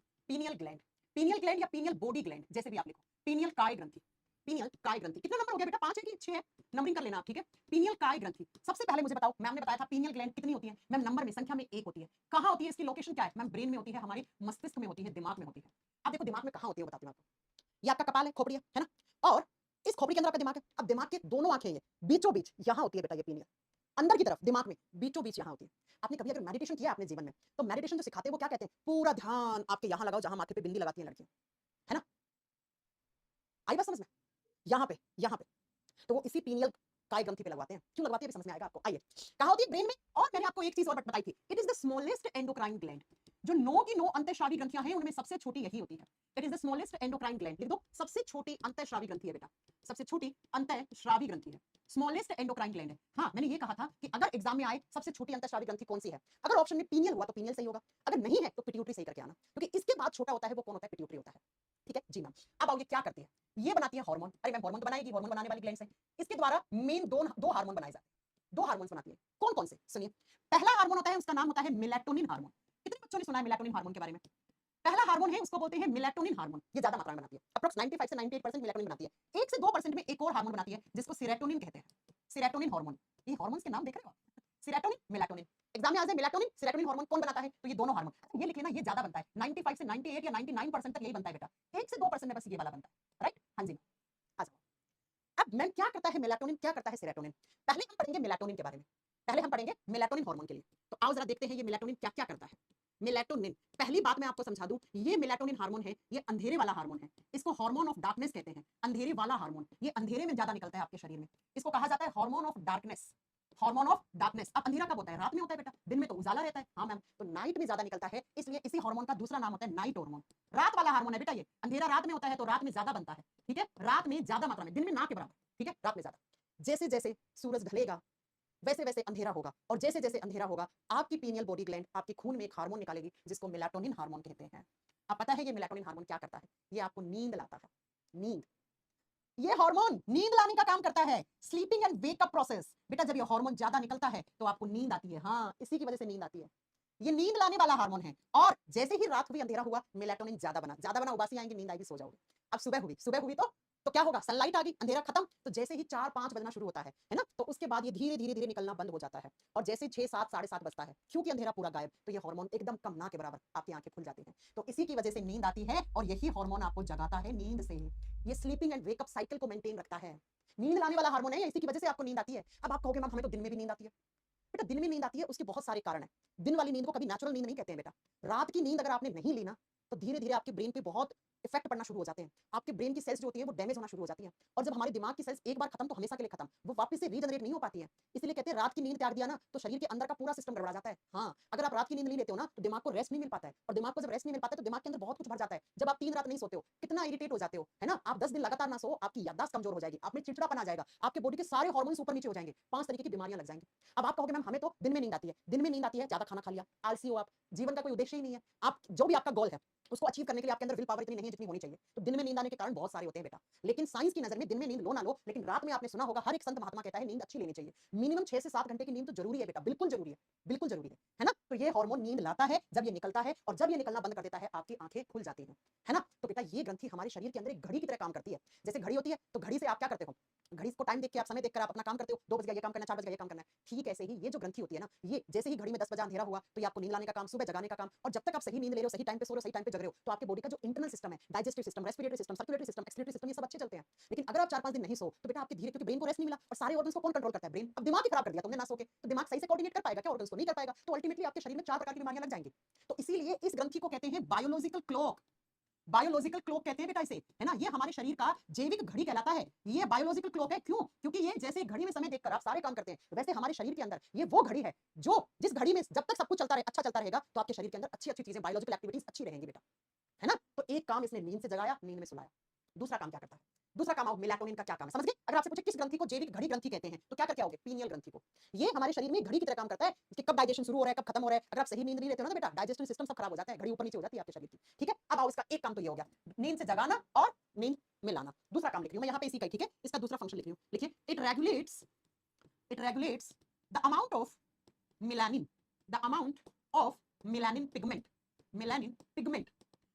Pineal gland, pineal gland या पीनियल बॉडी ग्लैंड, जैसे भी आप लिखो। पीनियल काय ग्रंथि, पीनियल काय ग्रंथि। कितना नंबर हो गया बेटा? 5 है कि 6 है? नंबरिंग कर लेना आप, ठीक है। पीनियल काय ग्रंथि, सबसे पहले मुझे बताओ, मैम ने बताया था पीनियल ग्लैंड कितनी होती है? मैम नंबर में, संख्या में 1 होती है। कहां होती है? इसकी लोकेशन क्या है? मैम ब्रेन में होती है, हमारे मस्तिष्क में होती है, दिमाग में होती है। अब देखो दिमाग में कहां होती है, बताती हूं आपको। ये आपका कपाल है, खोपड़ी है ना? और इस खोपड़ी के अंदर आपका दिमाग है। अब दिमाग के दोनों आंखें, ये बीचों बीच यहां होती है बेटा, ये पीनियल अंदर की तरफ दिमाग में बीचों बीच यहां होती है। आपने कभी अगर मेडिटेशन किया अपने जीवन में, तो मेडिटेशन जो सिखाते हैं वो क्या कहते हैं? पूरा ध्यान आपके यहां लगाओ, जहां माथे पे बिंदी लगाती है लड़कियां, है ना? आई बात समझ में? यहाँ पे तो वो इसी पीनियल काय ग्रंथि पे लगवाते हैं। क्यों लगवाते हैं भी समझ में आएगा आपको। आइए, कहाँ होती है? ब्रेन में। और मैंने आपको एक चीज और बताई थी, it is the smallest endocrine gland. जो 9 की 9 अंतःस्रावी ग्रंथियां हैं, उनमें सबसे छोटी यही होती है। It is the smallest endocrine gland. लिख दो, सबसे छोटी अंतःस्रावी ग्रंथि है बेटा, सबसे छोटी अंतःस्रावी ग्रंथि है, स्मॉलेस्ट एंडोक्राइन ग्लैंड है। हाँ, मैंने ये कहा था कि अगर एग्जाम में आए सबसे छोटी अंतःस्रावी ग्रंथि कौन सी है, अगर ऑप्शन में पीनियल हुआ तो पीनियल सही होगा, अगर नहीं है तो पिट्यूटरी सही करके आना, क्योंकि इसके बाद छोटा होता है वो कौन होता है? पिट्यूटरी होता है। ठीक है जी मैम। अब आओ, ये क्या करती है? ये बनाती है हार्मोन। अरे मैम हार्मोन तो बनाएगी, हार्मोन बनाने वाली ग्लैंड है। इसके द्वारा मेन दो हार्मोन बनाए जाते हैं, 2 हार्मोन्स बनाती है। कौन कौन से? सुनिए, पहला हार्मोन होता है, उसका नाम होता है मेलाटोनिन हार्मोन। कितने बच्चों ने सुना है मेलाटोनिन हार्मोन के बारे में? पहला हार्मोन है, उसको बोलते हैं मेलाटोनिन हार्मोन। ये ज्यादा मात्रा में बनाती है, अप्रॉक्स 95 से 98% मेलाटोनिन बनाती है। 1 से 2% में एक और हार्मोन बनाती है, जिसको सेरोटोनिन कहते हैं। Serotonin hormone. ये हार्मोन्स के नाम देख रहे हो आप? Serotonin, melatonin. एग्जाम में आ जाए मेलाटोनिन सेरोटोनिन हार्मोन कौन बनाता है, तो ये दोनों हार्मोन। अच्छा, ये लिख लेना, ये ज्यादा बनता है, 95 से 98 या 99% तक यही बनता है बेटा। 1 से 2% में बस ये वाला बनता है, राइट? हाँ जी। आ जाओ। अब मैम क्या करता है मेलाटोनिन, क्या करता है सेरोटोनिन? पहले हम पढ़ेंगे मेलाटोनिन के बारे में, पहले हम पढ़ेंगे मेलाटोनिन हार्मोन के लिए। तो आओ जरा देखते हैं ये मेलाटोनिन क्या क्या करता है। मेलाटोनिन, पहली बात मैं आपको समझा दूं, ये मेलाटोनिन हार्मोन है, ये अंधेरे वाला हार्मोन है। इसको हार्मोन ऑफ डार्कनेस कहते हैं, अंधेरे वाला हार्मोन। ये अंधेरे में ज्यादा निकलता है आपके शरीर में, इसको कहा जाता है hormone of darkness. Hormone of darkness. अब अंधेरा कब होता है? रात में होता है बेटा, दिन में तो उजाला रहता है। हाँ मैम, तो नाइट में ज्यादा निकलता है, इसलिए इसी हार्मोन का दूसरा नाम होता है नाइट हार्मोन। रात वाला हार्मोन है बेटा ये, अंधेरा रात में होता है तो रात में ज्यादा बनता है, ठीक है? रात में ज्यादा मात्रा में, दिन में ना के बराबर, ठीक है? रात में ज्यादा। जैसे जैसे सूरज ढलेगा वैसे वैसे अंधेरा होगा, और जैसे जैसे अंधेरा होगा आपकी पीनियल बॉडी ग्लैंड आपके खून में एक हार्मोन निकालेगी, जिसको मेलाटोनिन हार्मोन कहते हैं। अब पता है ये मेलाटोनिन हार्मोन क्या करता है? ये आपको नींद लाता है, नींद। ये हार्मोन नींद लाने का काम करता है, स्लीपिंग एंड वेकअप प्रोसेस। बेटा जब ये हार्मोन ज्यादा निकलता है तो आपको नींद आती है। हाँ, इसी की वजह से नींद आती है, ये नींद लाने वाला हार्मोन है। और जैसे ही रात हुई, अंधेरा हुआ, मेलाटोनिन ज्यादा बना, उबासी आएंगी, नींद आएगी, सो जाओगे। अब सुबह हुई तो क्या होगा? सनलाइट आ गई, अंधेरा खत्म। तो जैसे ही 4-5 बजना शुरू होता है ना, तो उसके बाद ये धीरे धीरे धीरे निकलना बंद हो जाता है। और जैसे 6-7 7:30 बजता है, क्योंकि अंधेरा पूरा गायब, तो ये हार्मोन एकदम कम, ना के बराबर, आपकी आंखें खुल जाती हैं। तो इसी की वजह से नींद आती है, और यही हार्मोन आपको जगाता है नींद से। ये स्लीपिंग एंड वेकअप साइकिल को मेंटेन रखता है, नींद लाने वाला हार्मोन है, इसी की वजह से आपको नींद आती है। अब आप कहोगे मैम हमें तो दिन में भी नींद आती है। बेटा दिन में नींद आती है, उसके बहुत सारे कारण हैं। दिन वाली नींद को कभी नेचुरल नींद नहीं कहते हैं बेटा। रात की नींद अगर आपने नहीं ली ना, तो धीरे धीरे आपके ब्रेन पे बहुत इफेक्ट पड़ना शुरू हो जाते हैं। आपके ब्रेन की सेल्स जो होती है वो डैमेज होना शुरू हो जाती है, और जब हमारे दिमाग की सेल्स एक बार खत्म तो हमेशा के लिए खत्म, वो वापस से रीजनरेट नहीं हो पाती है। इसलिए कहते हैं रात की नींद त्याग दिया ना, तो शरीर के अंदर का पूरा सिस्टम गड़बड़ा जाता है। हाँ, अगर आप रात की नींद नहीं लेते हो ना, तो दिमाग को रेस्ट नहीं मिल पाता है, और दिमाग को जब रेस्ट नहीं मिल पाता है तो दिमाग के अंदर बहुत कुछ भर जाता है। जब आप 3 रात नहीं सोते हो, कितना इरिटेट हो जाते हो, है ना? आप 10 दिन लगातार ना सो, आपकी याददाश्त कमजोर हो जाएगी, आप में चिड़चिड़ापन आ जाएगा, आपके बॉडी के सारे हार्मोन्स ऊपर नीचे हो जाएंगे, 5 तरीके की बीमारियां लग जाएंगी। अब आप कहोगे मैम हमें तो दिन में नींद आती है। दिन में नींद आती है, ज्यादा खाना खा लिया, आलसी हो आप, जीवन का कोई उद्देश्य ही नहीं है। आप जो भी आपका गोल है उसको अचीव करने के लिए आपके अंदर विल पावर इतनी नहीं है जितनी होनी चाहिए। तो दिन में नींद आने के कारण बहुत सारे होते हैं बेटा, लेकिन साइंस की नजर में दिन में नींद लो ना लो, लेकिन रात में आपने सुना होगा हर एक संत महात्मा कहता है नींद अच्छी लेनी चाहिए। मिनिमम 6 से 7 घंटे की नींद तो जरूरी है बेटा, बिल्कुल जरूरी है, बिल्कुल जरूरी है ना? तो ये हार्मोन नींद लाता है, जब ये निकलता है, और जब ये निकलना बंद कर देता है आपकी आंखें खुल जाती है ना? तो बेटा ये ग्रंथि हमारे शरीर के अंदर एक घड़ी की तरह काम करती है। जैसे घड़ी होती है, तो घड़ी से आप क्या करते हो? घड़ी को टाइम देख के, आप समय देखकर आप अपना काम करते हो, 2 बज गया ये काम करना, 4 बज गया ये काम करना है। ठीक ऐसे ही ये जो ग्रंथि होती है ना, ये जैसे ही घड़ी में 10 बजे अंधेरा हुआ, तो ये आपको नींद लाने का काम, सुबह जगाने का काम, और जब तक आप सही नींद ले रहे हो, सही टाइम पे सो रहे हो, सही टाइम पे जग रहे हो, तो आपके बॉडी का जो इंटरनल सिस्टम है, digestive system, respiratory system, circulatory system, excretory system, ये सब अच्छे चलते हैं। लेकिन अगर आप 4-5 दिन नहीं सो, तो बेटा आपके धीरे, क्योंकि ब्रेन को रेस्ट नहीं मिला, और सारे ऑर्गन्स को कौन कंट्रोल करता है? ब्रेन। अब दिमाग ही खराब कर दिया तुमने ना सो के, तो दिमाग सही से कोऑर्डिनेट कर पाएगा क्या? ऑर्गन्स को नहीं कर पाएगा, तो अल्टीमेटली आपके शरीर में 4 प्रकार की बीमारियां लग जाएंगी। तो इसीलिए इस ग्रंथि को कहते हैं बायोलॉजिकल क्लॉक। बायोलॉजिकल क्लॉक कहते हैं बेटा इसे, है ना? ये हमारे शरीर का जैविक घड़ी कहलाता है। ये बायोलॉजिकल क्लॉक है, क्यों? क्योंकि ये जैसे घड़ी में समय देखकर आप सारे काम करते हैं, वैसे हमारे शरीर के अंदर ये वो घड़ी है, जो जिस घड़ी में जब तक सब कुछ चलता रहे, अच्छा चलता रहेगा, तो आपके शरीर के अंदर अच्छी अच्छी चीजें, बायोलॉजिकल एक्टिविटीज अच्छी रहेंगी बेटा, है ना? तो एक काम इसने नींद से जगाया, नींद में सुलाया। दूसरा काम क्या करता है? दूसरा काम, आओ मेलाटोनिन का क्या काम है समझ गए? अगर आपसे पूछे किस ग्रंथि को जैविक घड़ी ग्रंथि कहते हैं, तो क्या करके आओगे? पीनियल ग्रंथि को। ये हमारे शरीर में घड़ी की तरह काम करता है कि कब डाइजेशन शुरू हो रहा है, कब खत्म हो रहा है। अगर आप सही नींद नहीं लेते हो ना बेटा, डाइजेस्टिव सिस्टम सब खराब हो जाता है, घड़ी ऊपर नीचे हो जाती है आपके शरीर की। ठीक है, अब आओ इसका एक काम तो ये हो गया, नींद से जगाना और नींद में लाना। दूसरा काम लिख रही हूँ मैं यहाँ पे इसी का, ठीक है, इसका दूसरा फंक्शन लिख रही हूँ, लिखिए it regulates the amount of melanin, the amount of melanin pigment, melanin pigment.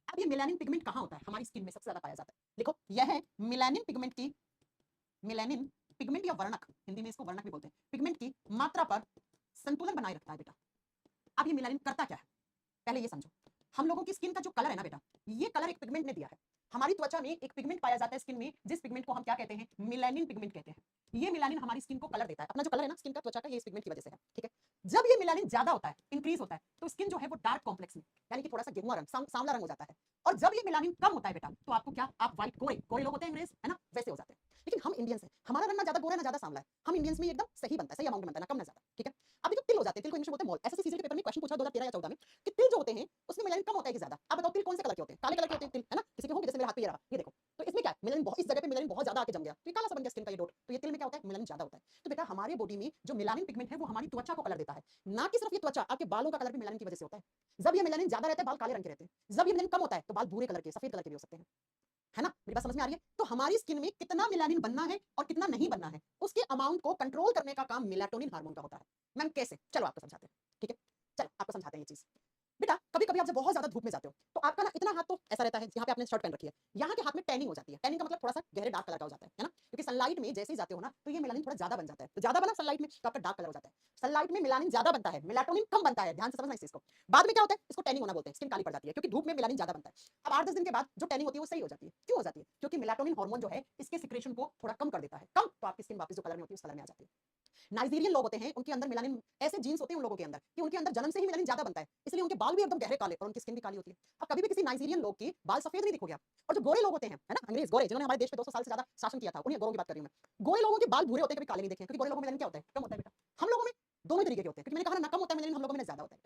अब ये मेलानिन पिगमेंट कहाँ होता है? हमारी स्किन में सबसे ज्यादा पाया जाता है। देखो यह है मेलानिन पिगमेंट की, मेलानिन पिगमेंट या वर्णक, हिंदी में इसको वर्णक भी बोलते हैं, पिगमेंट की मात्रा पर संतुलन बनाए रखता है बेटा। अब ये मेलानिन करता क्या है पहले ये समझो। हम लोगों की स्किन का जो कलर है ना बेटा, ये कलर एक पिगमेंट ने दिया है। हमारी त्वचा में एक पिगमेंट पाया जाता है स्किन में, जिस पिगमेंट को हम क्या कहते हैं? मेलानिन पिगमेंट कहते हैं। ये मेलानिन हमारी स्किन को कलर देता है। अपना जो कलर है ना स्किन का, त्वचा का, ये इस पिगमेंट की वजह से है, ठीक है। जब ये मेलानिन ज्यादा होता है, इंक्रीज होता है, तो स्किन जो है वो डार्क कॉम्प्लेक्स में, यानी कि थोड़ा सा गेहुआ रंग, सांवला रंग हो जाता है। और जब ये मेलानिन कम होता है बेटा, तो आपको क्या, आप व्हाइट, गोरे गोरे लोग होते हैं अंग्रेज, है ना, वैसे हो जाते हैं। लेकिन हम इंडियंस हैं, हमारा रंग ना ज्यादा गोरा ना ज्यादा सांवला है, हम इंडियंस में एकदम सही बनता है, सही अमाउंट में बनता है, ना कम ना ज्यादा, ठीक है। अब देखो तिल हो जाते हैं, तिल को इंग्लिश में बोलते हैं मोल। एसएससी सीजीएल के पेपर में क्वेश्चन पूछा 2013 या 14 में कि तिल जो होते हैं उसमें मेलानिन कम होता है कि ज्यादा। अब बताओ तिल कौन से कलर के होते हैं? काले कलर के होते हैं तिल, है ना। किसी के होंगे, जैसे मेरे हाथ पे ये रहा, ये देखो, तो इसमें क्या है, मेलानिन बहुत, इस जगह पे मेलानिन बहुत ज्यादा आके जम गया, तो ये काला सा बन गया स्किन का ये डॉट। तो ये तिल में क्या होता है? मेलानिन ज्यादा होता है। तो बेटा हमारे बॉडी में जो मेलानिन पिगमेंट है वो हमारी त्वचा को कलर देता है, ना कि सिर्फ ये त्वचा, आपके बालों का कलर भी मेलानिन की वजह से होता है। जब ये मेलानिन ज्यादा रहता है बाल काले रंग के रहते हैं, जब ये मेलानिन कम होता है तो बाल भूरे कलर के, सफेद कलर के भी हो सकते हैं, है ना। मेरी बात समझ में आ रही है? तो हमारी स्किन में कितना मेलानिन बनना है और कितना नहीं बनना है, उसके अमाउंट को कंट्रोल करने का काम मेलाटोनिन हार्मोन का होता है। मैम कैसे? चलो आपको समझाते हैं, ठीक है, चलो आपको समझाते हैं ये चीज। बेटा कभी कभी आप जब बहुत ज्यादा धूप में जाते हो तो आपका ना इतना हाथ तो ऐसा रहता है, यहाँ पे आपने शर्ट पहन रखी है, यहाँ के हाथ में टैनिंग हो जाती है। टैनिंग का मतलब थोड़ा सा गहरे डार्क कलर का हो जाता है ना, क्योंकि सनलाइट में जैसे ही जाते हो ना तो ये मेलानिन थोड़ा ज्यादा बन जाता है। तो ज्यादा बना सनलाइट में तो आपका डार्क कलर हो जाता है। सनलाइट में मेलानिन ज्यादा बनता है, मेलाटोनिन कम बनता है, ध्यान से समझना इस चीज को। बाद में क्या होता है? इसको टैनिंग होना बोलते हैं, स्किन काली पड़ जाती है, क्योंकि धूप में मेलानिन ज्यादा बनता है। अब 8-10 दिन के बाद जो टैनिंग होती है वो सही हो जाती है। क्यों हो जाती है? क्योंकि मेलाटोनिन हार्मोन जो है इसके सिक्रेशन को थोड़ा कम कर देता है, कम, तो आपकी स्किन वापस जो कलर में होती है उस कलर में आ जाती है। नाइजीरियन लोग होते हैं, उनके अंदर मेलानिन, ऐसे जीन्स होते हैं उन लोगों के अंदर कि उनके अंदर जन्म से ही मेलानिन ज्यादा बनता है, इसलिए उनके बाल भी एकदम गहरे काले और उनकी स्किन भी काली होती है। अब कभी भी किसी नाइजीरियन लोग की बाल सफेद नहीं दिखोगे आप। और जो गोरे लोग होते हैं, है ना, अंग्रेज गोरे, जिन्होंने हमारे देश पे 200 साल से ज्यादा शासन किया था, उन्हीं गोरों की बात कर रही हूं मैं। गोरे लोगों के बाल भूरे होते हैं, कभी काले नहीं देखे, क्योंकि गोरे लोगों में मेलानिन क्या होता है? कम होता है बेटा। हम लोगों में दोनों तरीके के होते हैं, क्योंकि मैंने कहा ना कम होता है मेलानिन, हम लोगों में ज्यादा होता है,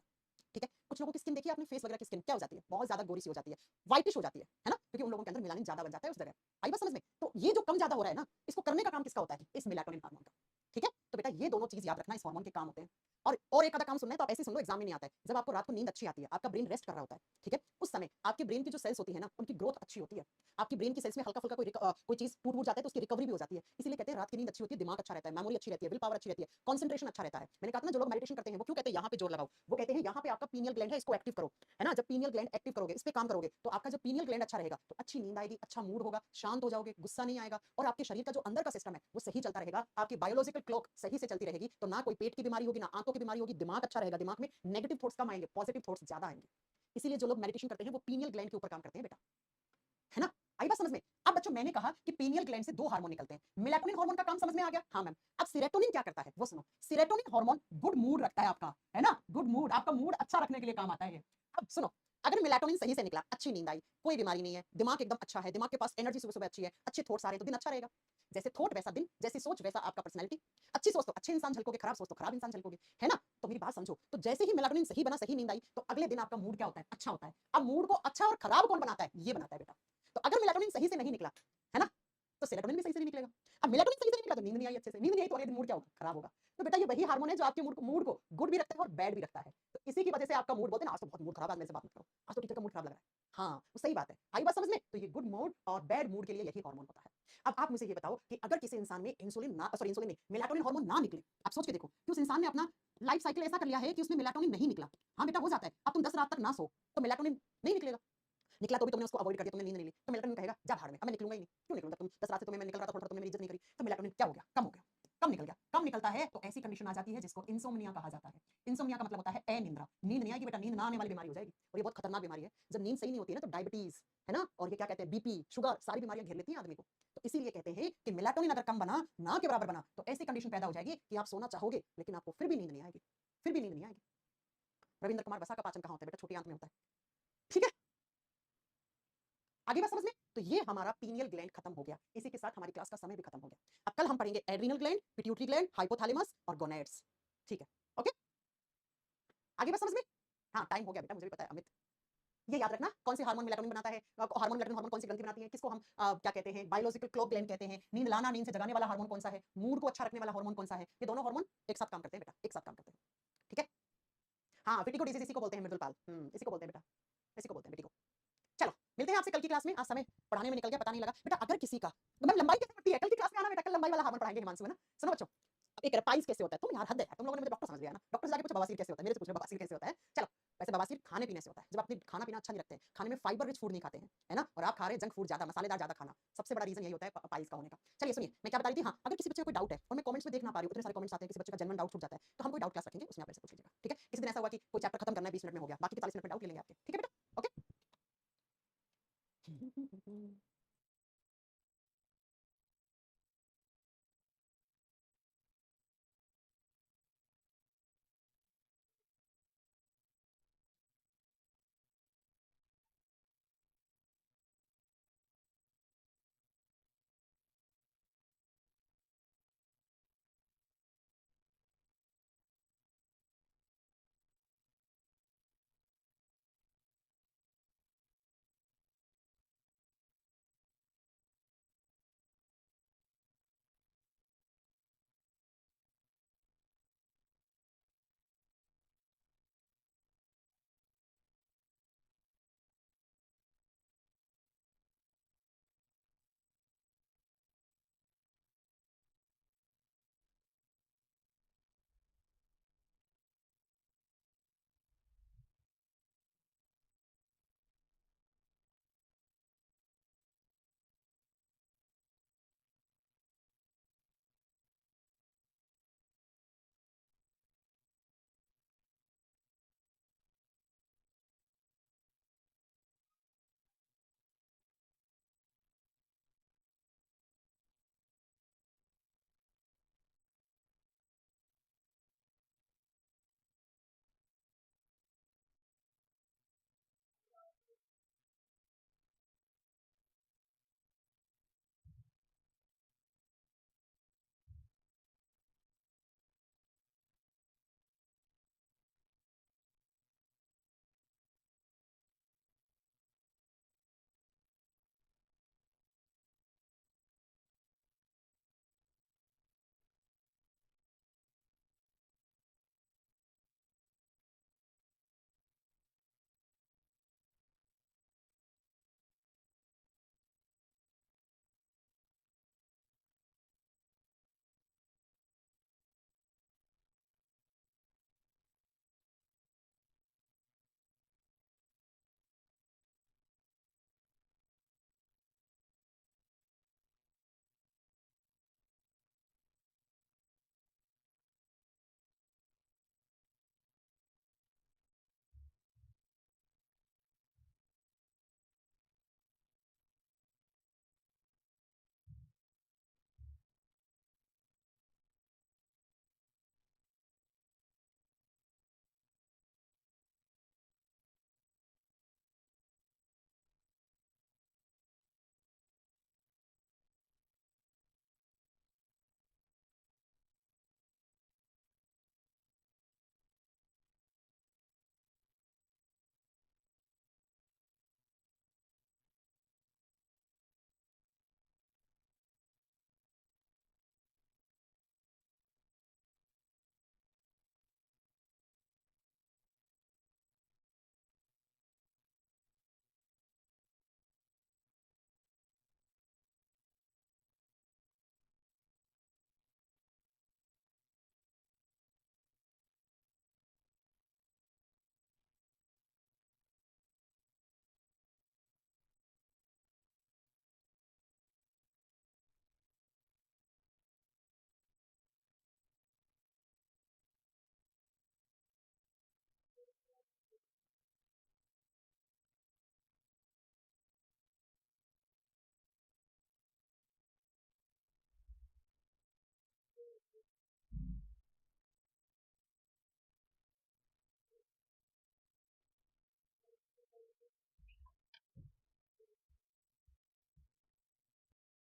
ठीक है। कुछ लोगों की स्किन देखिए आपने, फेस वगैरह की स्किन क्या हो जाती है? बहुत ज्यादा गोरी सी हो जाती है, व्हाइटिश हो जाती है ना, क्योंकि उन लोगों के अंदर मेलानिन ज्यादा बन जाता है उस जगह। आई बात समझ में? तो ये जो कम ज्यादा हो रहा है ना, इसको करने का काम किसका होता है? इस मेलाटोनिन हार्मोन का, ठीक है। तो बेटा ये दोनों चीज याद रखना, इस हार्मोन के काम होते हैं। और एक आधा काम सुनना है तो आप ऐसे सुन लो, एग्जाम में नहीं आता है। जब आपको रात को नींद अच्छी आती है, आपका ब्रेन रेस्ट कर रहा होता है, ठीक है, उस समय आपके ब्रेन की जो सेल्स होती है ना, उनकी ग्रोथ अच्छी होती है। आपकी ब्रेन की सेल्स में हल्का फुल्का कोई चीज टूट जाता है तो उसकी रिकवरी भी हो जाती है। इसीलिए कहते हैं रात की नींद अच्छी होती है, दिमाग अच्छा रहता है, मेमोरी अच्छी रहती है, विल पावर अच्छी रहती है, कंसंट्रेशन अच्छा रहता है। मैंने कहा था ना जो लोग मेडिटेशन करते हैं वो क्यों कहते हैं यहाँ पे जोर लगाओ? वो कहते हैं यहाँ पे आपका पीनियल ग्लैंड है, इसको एक्टिव करो, है ना। जब पीनियल ग्लैंड एक्टिव करोगे, इस पे काम करोगे, तो आपका जो पीनियल ग्लैंड अच्छा रहेगा तो अच्छी नींद आएगी, अच्छा मूड होगा, शांत हो जाओगे, गुस्सा नहीं आएगा, और आपके शरीर का जो अंदर का सिस्टम है वो सही चलता रहेगा, आपकी बायोलॉजिकल क्लॉक सही से चलती रहेगी, तो ना कोई पेट की बीमारी होगी, ना आंखों की बीमारी होगी, दिमाग अच्छा रहेगा, दिमाग में नेगेटिव थॉट्स कम आएंगे, पॉजिटिव थॉट्स ज्यादा आएंगे। इसीलिए जो लोग मेडिटेशन करते हैं वो पीनियल ग्लैंड के ऊपर काम करते हैं बेटा, है ना। आई बात समझ में? अब बच्चों मैंने कहा कि पीनियल ग्लैंड से दो हार्मोन निकलते हैं। मेलाटोनिन हार्मोन का काम समझ में आ गया? हाँ मैम। अब सेरोटोनिन क्या करता है वो सुनो। सेरोटोनिन हार्मोन गुड मूड रखता है आपका, है ना, गुड मूड, आपका मूड अच्छा रखने के लिए काम आता है ये। अब सुनो, अगर मेलाटोनिन सही से निकला, अच्छी नींद आई, कोई बीमारी नहीं है, दिमाग एकदम अच्छा है, दिमाग के पास एनर्जी सुबह सुबह अच्छी है, अच्छे थॉट्स आ रहे हैं, तो दिन अच्छा रहेगा। जैसे थॉट वैसा दिन, जैसी सोच वैसा आपका पर्सनैलिटी। अच्छी सोच तो अच्छे इंसान झलकोगे, खराब सोच तो खराब इंसान झलकोगे, है ना। तो मेरी बात समझो, तो जैसे ही मेलाटोनिन सही बना, सही नींद आई, तो अगले दिन आपका मूड क्या होता है? अच्छा होता है। अब मूड को अच्छा और खराब कौन बनाता है? ये बनाता है बेटा। तो अगर मेलाटोनिन सही से नहीं निकला, है ना, तो सेरोटोनिन भी सही से नहीं निकलेगा। अब मेलाटोनिन सही से नहीं निकला तो नींद नहीं आई अच्छे से, नींद नहीं आई तो अगले दिन मूड क्या होगा? खराब होगा। तो बेटा ये वही हार्मोन है जो आपके मूड को गुड भी रखता है और बैड भी रखता है। तो इसी की वजह से आपका मूड बोलते हैं ना, आज तो बहुत मूड खराब है, आज मेरे से बात मत करो, आज तो टीचर का मूड खराब लग रहा है। हाँ वो सही बात है, आई बात समझ में? तो ये गुड मूड और बैड मूड के लिए यही हार्मोन होता है। अब आप मुझे ये बताओ कि अगर किसी इंसान में इंसुलिन नहीं, मेलाटोनिन हार्मोन ना निकले, आप सोच के देखो कि उस इंसान ने अपना लाइफ साइकिल ऐसा कर लिया है कि उसमें मेलाटोनिन नहीं निकला। हाँ बेटा हो जाता है। अब तुम 10 रात तक ना सो तो मेलाटोनिन नहीं निकलेगा। निकला तो भी तुमने उसको अवॉइड कर दिया, तुमने नींद नहीं ली, तो मेलाटोनिन कहेगा जा भाड़ में, अब मैं निकलूंगा ही नहीं। क्यों निकलूंगा? तुम 10 रात से तुम्हें मैं निकल रहा था, थोड़ा तुमने मेरी इज्जत नहीं करी, तो मेलाटोनिन क्या हो गया? कम हो गया, कम निकल गया, कम निकलता है तो ऐसी कंडीशन आ जाती है जिसको इंसोम्निया कहा जाता है। इंसोम्निया का मतलब होता है अनिद्रा, नींद नहीं आएगी बेटा, नींद ना आने वाली बीमारी हो जाएगी, और ये बहुत खतरनाक बीमारी है। जब नींद सही नहीं होती है ना तो डायबिटीज, है ना, और ये क्या कहते हैं, बीपी, शुगर, सारी बीमारियां घेर लेती हैं आदमी को। तो इसीलिए कहते हैं कि मेलाटोनिन अगर कम बना, ना के बराबर बना, तो ऐसी कंडीशन पैदा हो जाएगी कि आप सोना चाहोगे लेकिन आपको फिर भी नींद नहीं आएगी, फिर भी नींद नहीं आएगी। रविंद्र कुमार बसा का पाचन कहाँ होता है बेटा? छोटी आंत में होता है, ठीक है। आगे बात समझ में? तो ये हमारा पीनियल ग्लैंड खत्म हो गया। इसी के साथ हमारी क्लास का समय भी खत्म हो गया। अब कल हम पढ़ेंगे adrenal gland, pituitary gland, hypothalamus और गोनेड्स, ठीक है, ओके। आगे बात समझ में? हाँ टाइम हो गया बेटा, मुझे भी पता है अमित। ये याद रखना कौन सी हार्मोन मेलाटोनिन बनाता है, हार्मोन मेलाटोनिन हार्मोन कौन सी ग्रंथि बनाती है, किसको हम क्या कहते हैं, बायोलॉजिकल क्लॉक ग्लैंड कहते हैं। नींद लाना, नींद से जगाने वाला हार्मोन कौन सा है, मूड को अच्छा रखने वाला हार्मोन कौन सा है, ये दोनों हार्मोन एक साथ काम करते हैं बेटा, एक साथ काम करते हैं, ठीक है। हाँ विटिको डिजीज इसी को बोलते हैं, मृदुल पाल, इसी को बोलते हैं बेटा, इसी को बोलते हैं विटिको। चलो मिलते हैं आपसे कल की क्लास में। आज समय पढ़ाने में निकल गया, पता नहीं लगा। बेटा अगर किसी का तो मैम लंबाई कैसे बढ़ती है? कल की क्लास में आना बेटा, कल लंबाई वाला हार्मोन पढ़ाएंगे हिमांशु, है ना? सुनो बच्चों, अब एक पाइल्स कैसे होता है? तुम यार हद है यार, तुम लोगों ने मुझे डॉक्टर समझ लिया ना। डॉक्टर से जाके पूछो बवासीर कैसे होता है, मेरे से पूछो बवासीर कैसे होता है। चलो, वैसे बवासीर खाने पीने से होता है। जब अपने खाना पीना अच्छा नहीं रखते हैं, खाने में फाइबर रिच फूड नहीं खाते हैं, है ना? और आप खा रहे हैं जंक फूड ज्यादा, मसालेदार ज्यादा खाना, सबसे बड़ा रीजन यही होता है पाइल्स का होने का। चलिए सुनिए, मैं क्या बता रही थी, हाँ, अगर किसी बच्चे को कोई डाउट है और मैं कमेंट्स में देख ना पा रही हूँ, इतने सारे कमेंट्स आते हैं, किसी बच्चे का जेन्युइन डाउट छूट जाता है, तो हम कोई डाउट क्लास रखेंगे, उसमें आप मेरे से पूछ लीजिएगा, ठीक है? किसी दिन ऐसा हुआ कि कोई चैप्टर खत्म करना है 20 मिनट में हो गया, बाकी के 40 मिनट में डाउट ले लेंगे आपके, ठीक है बेटा? ओके।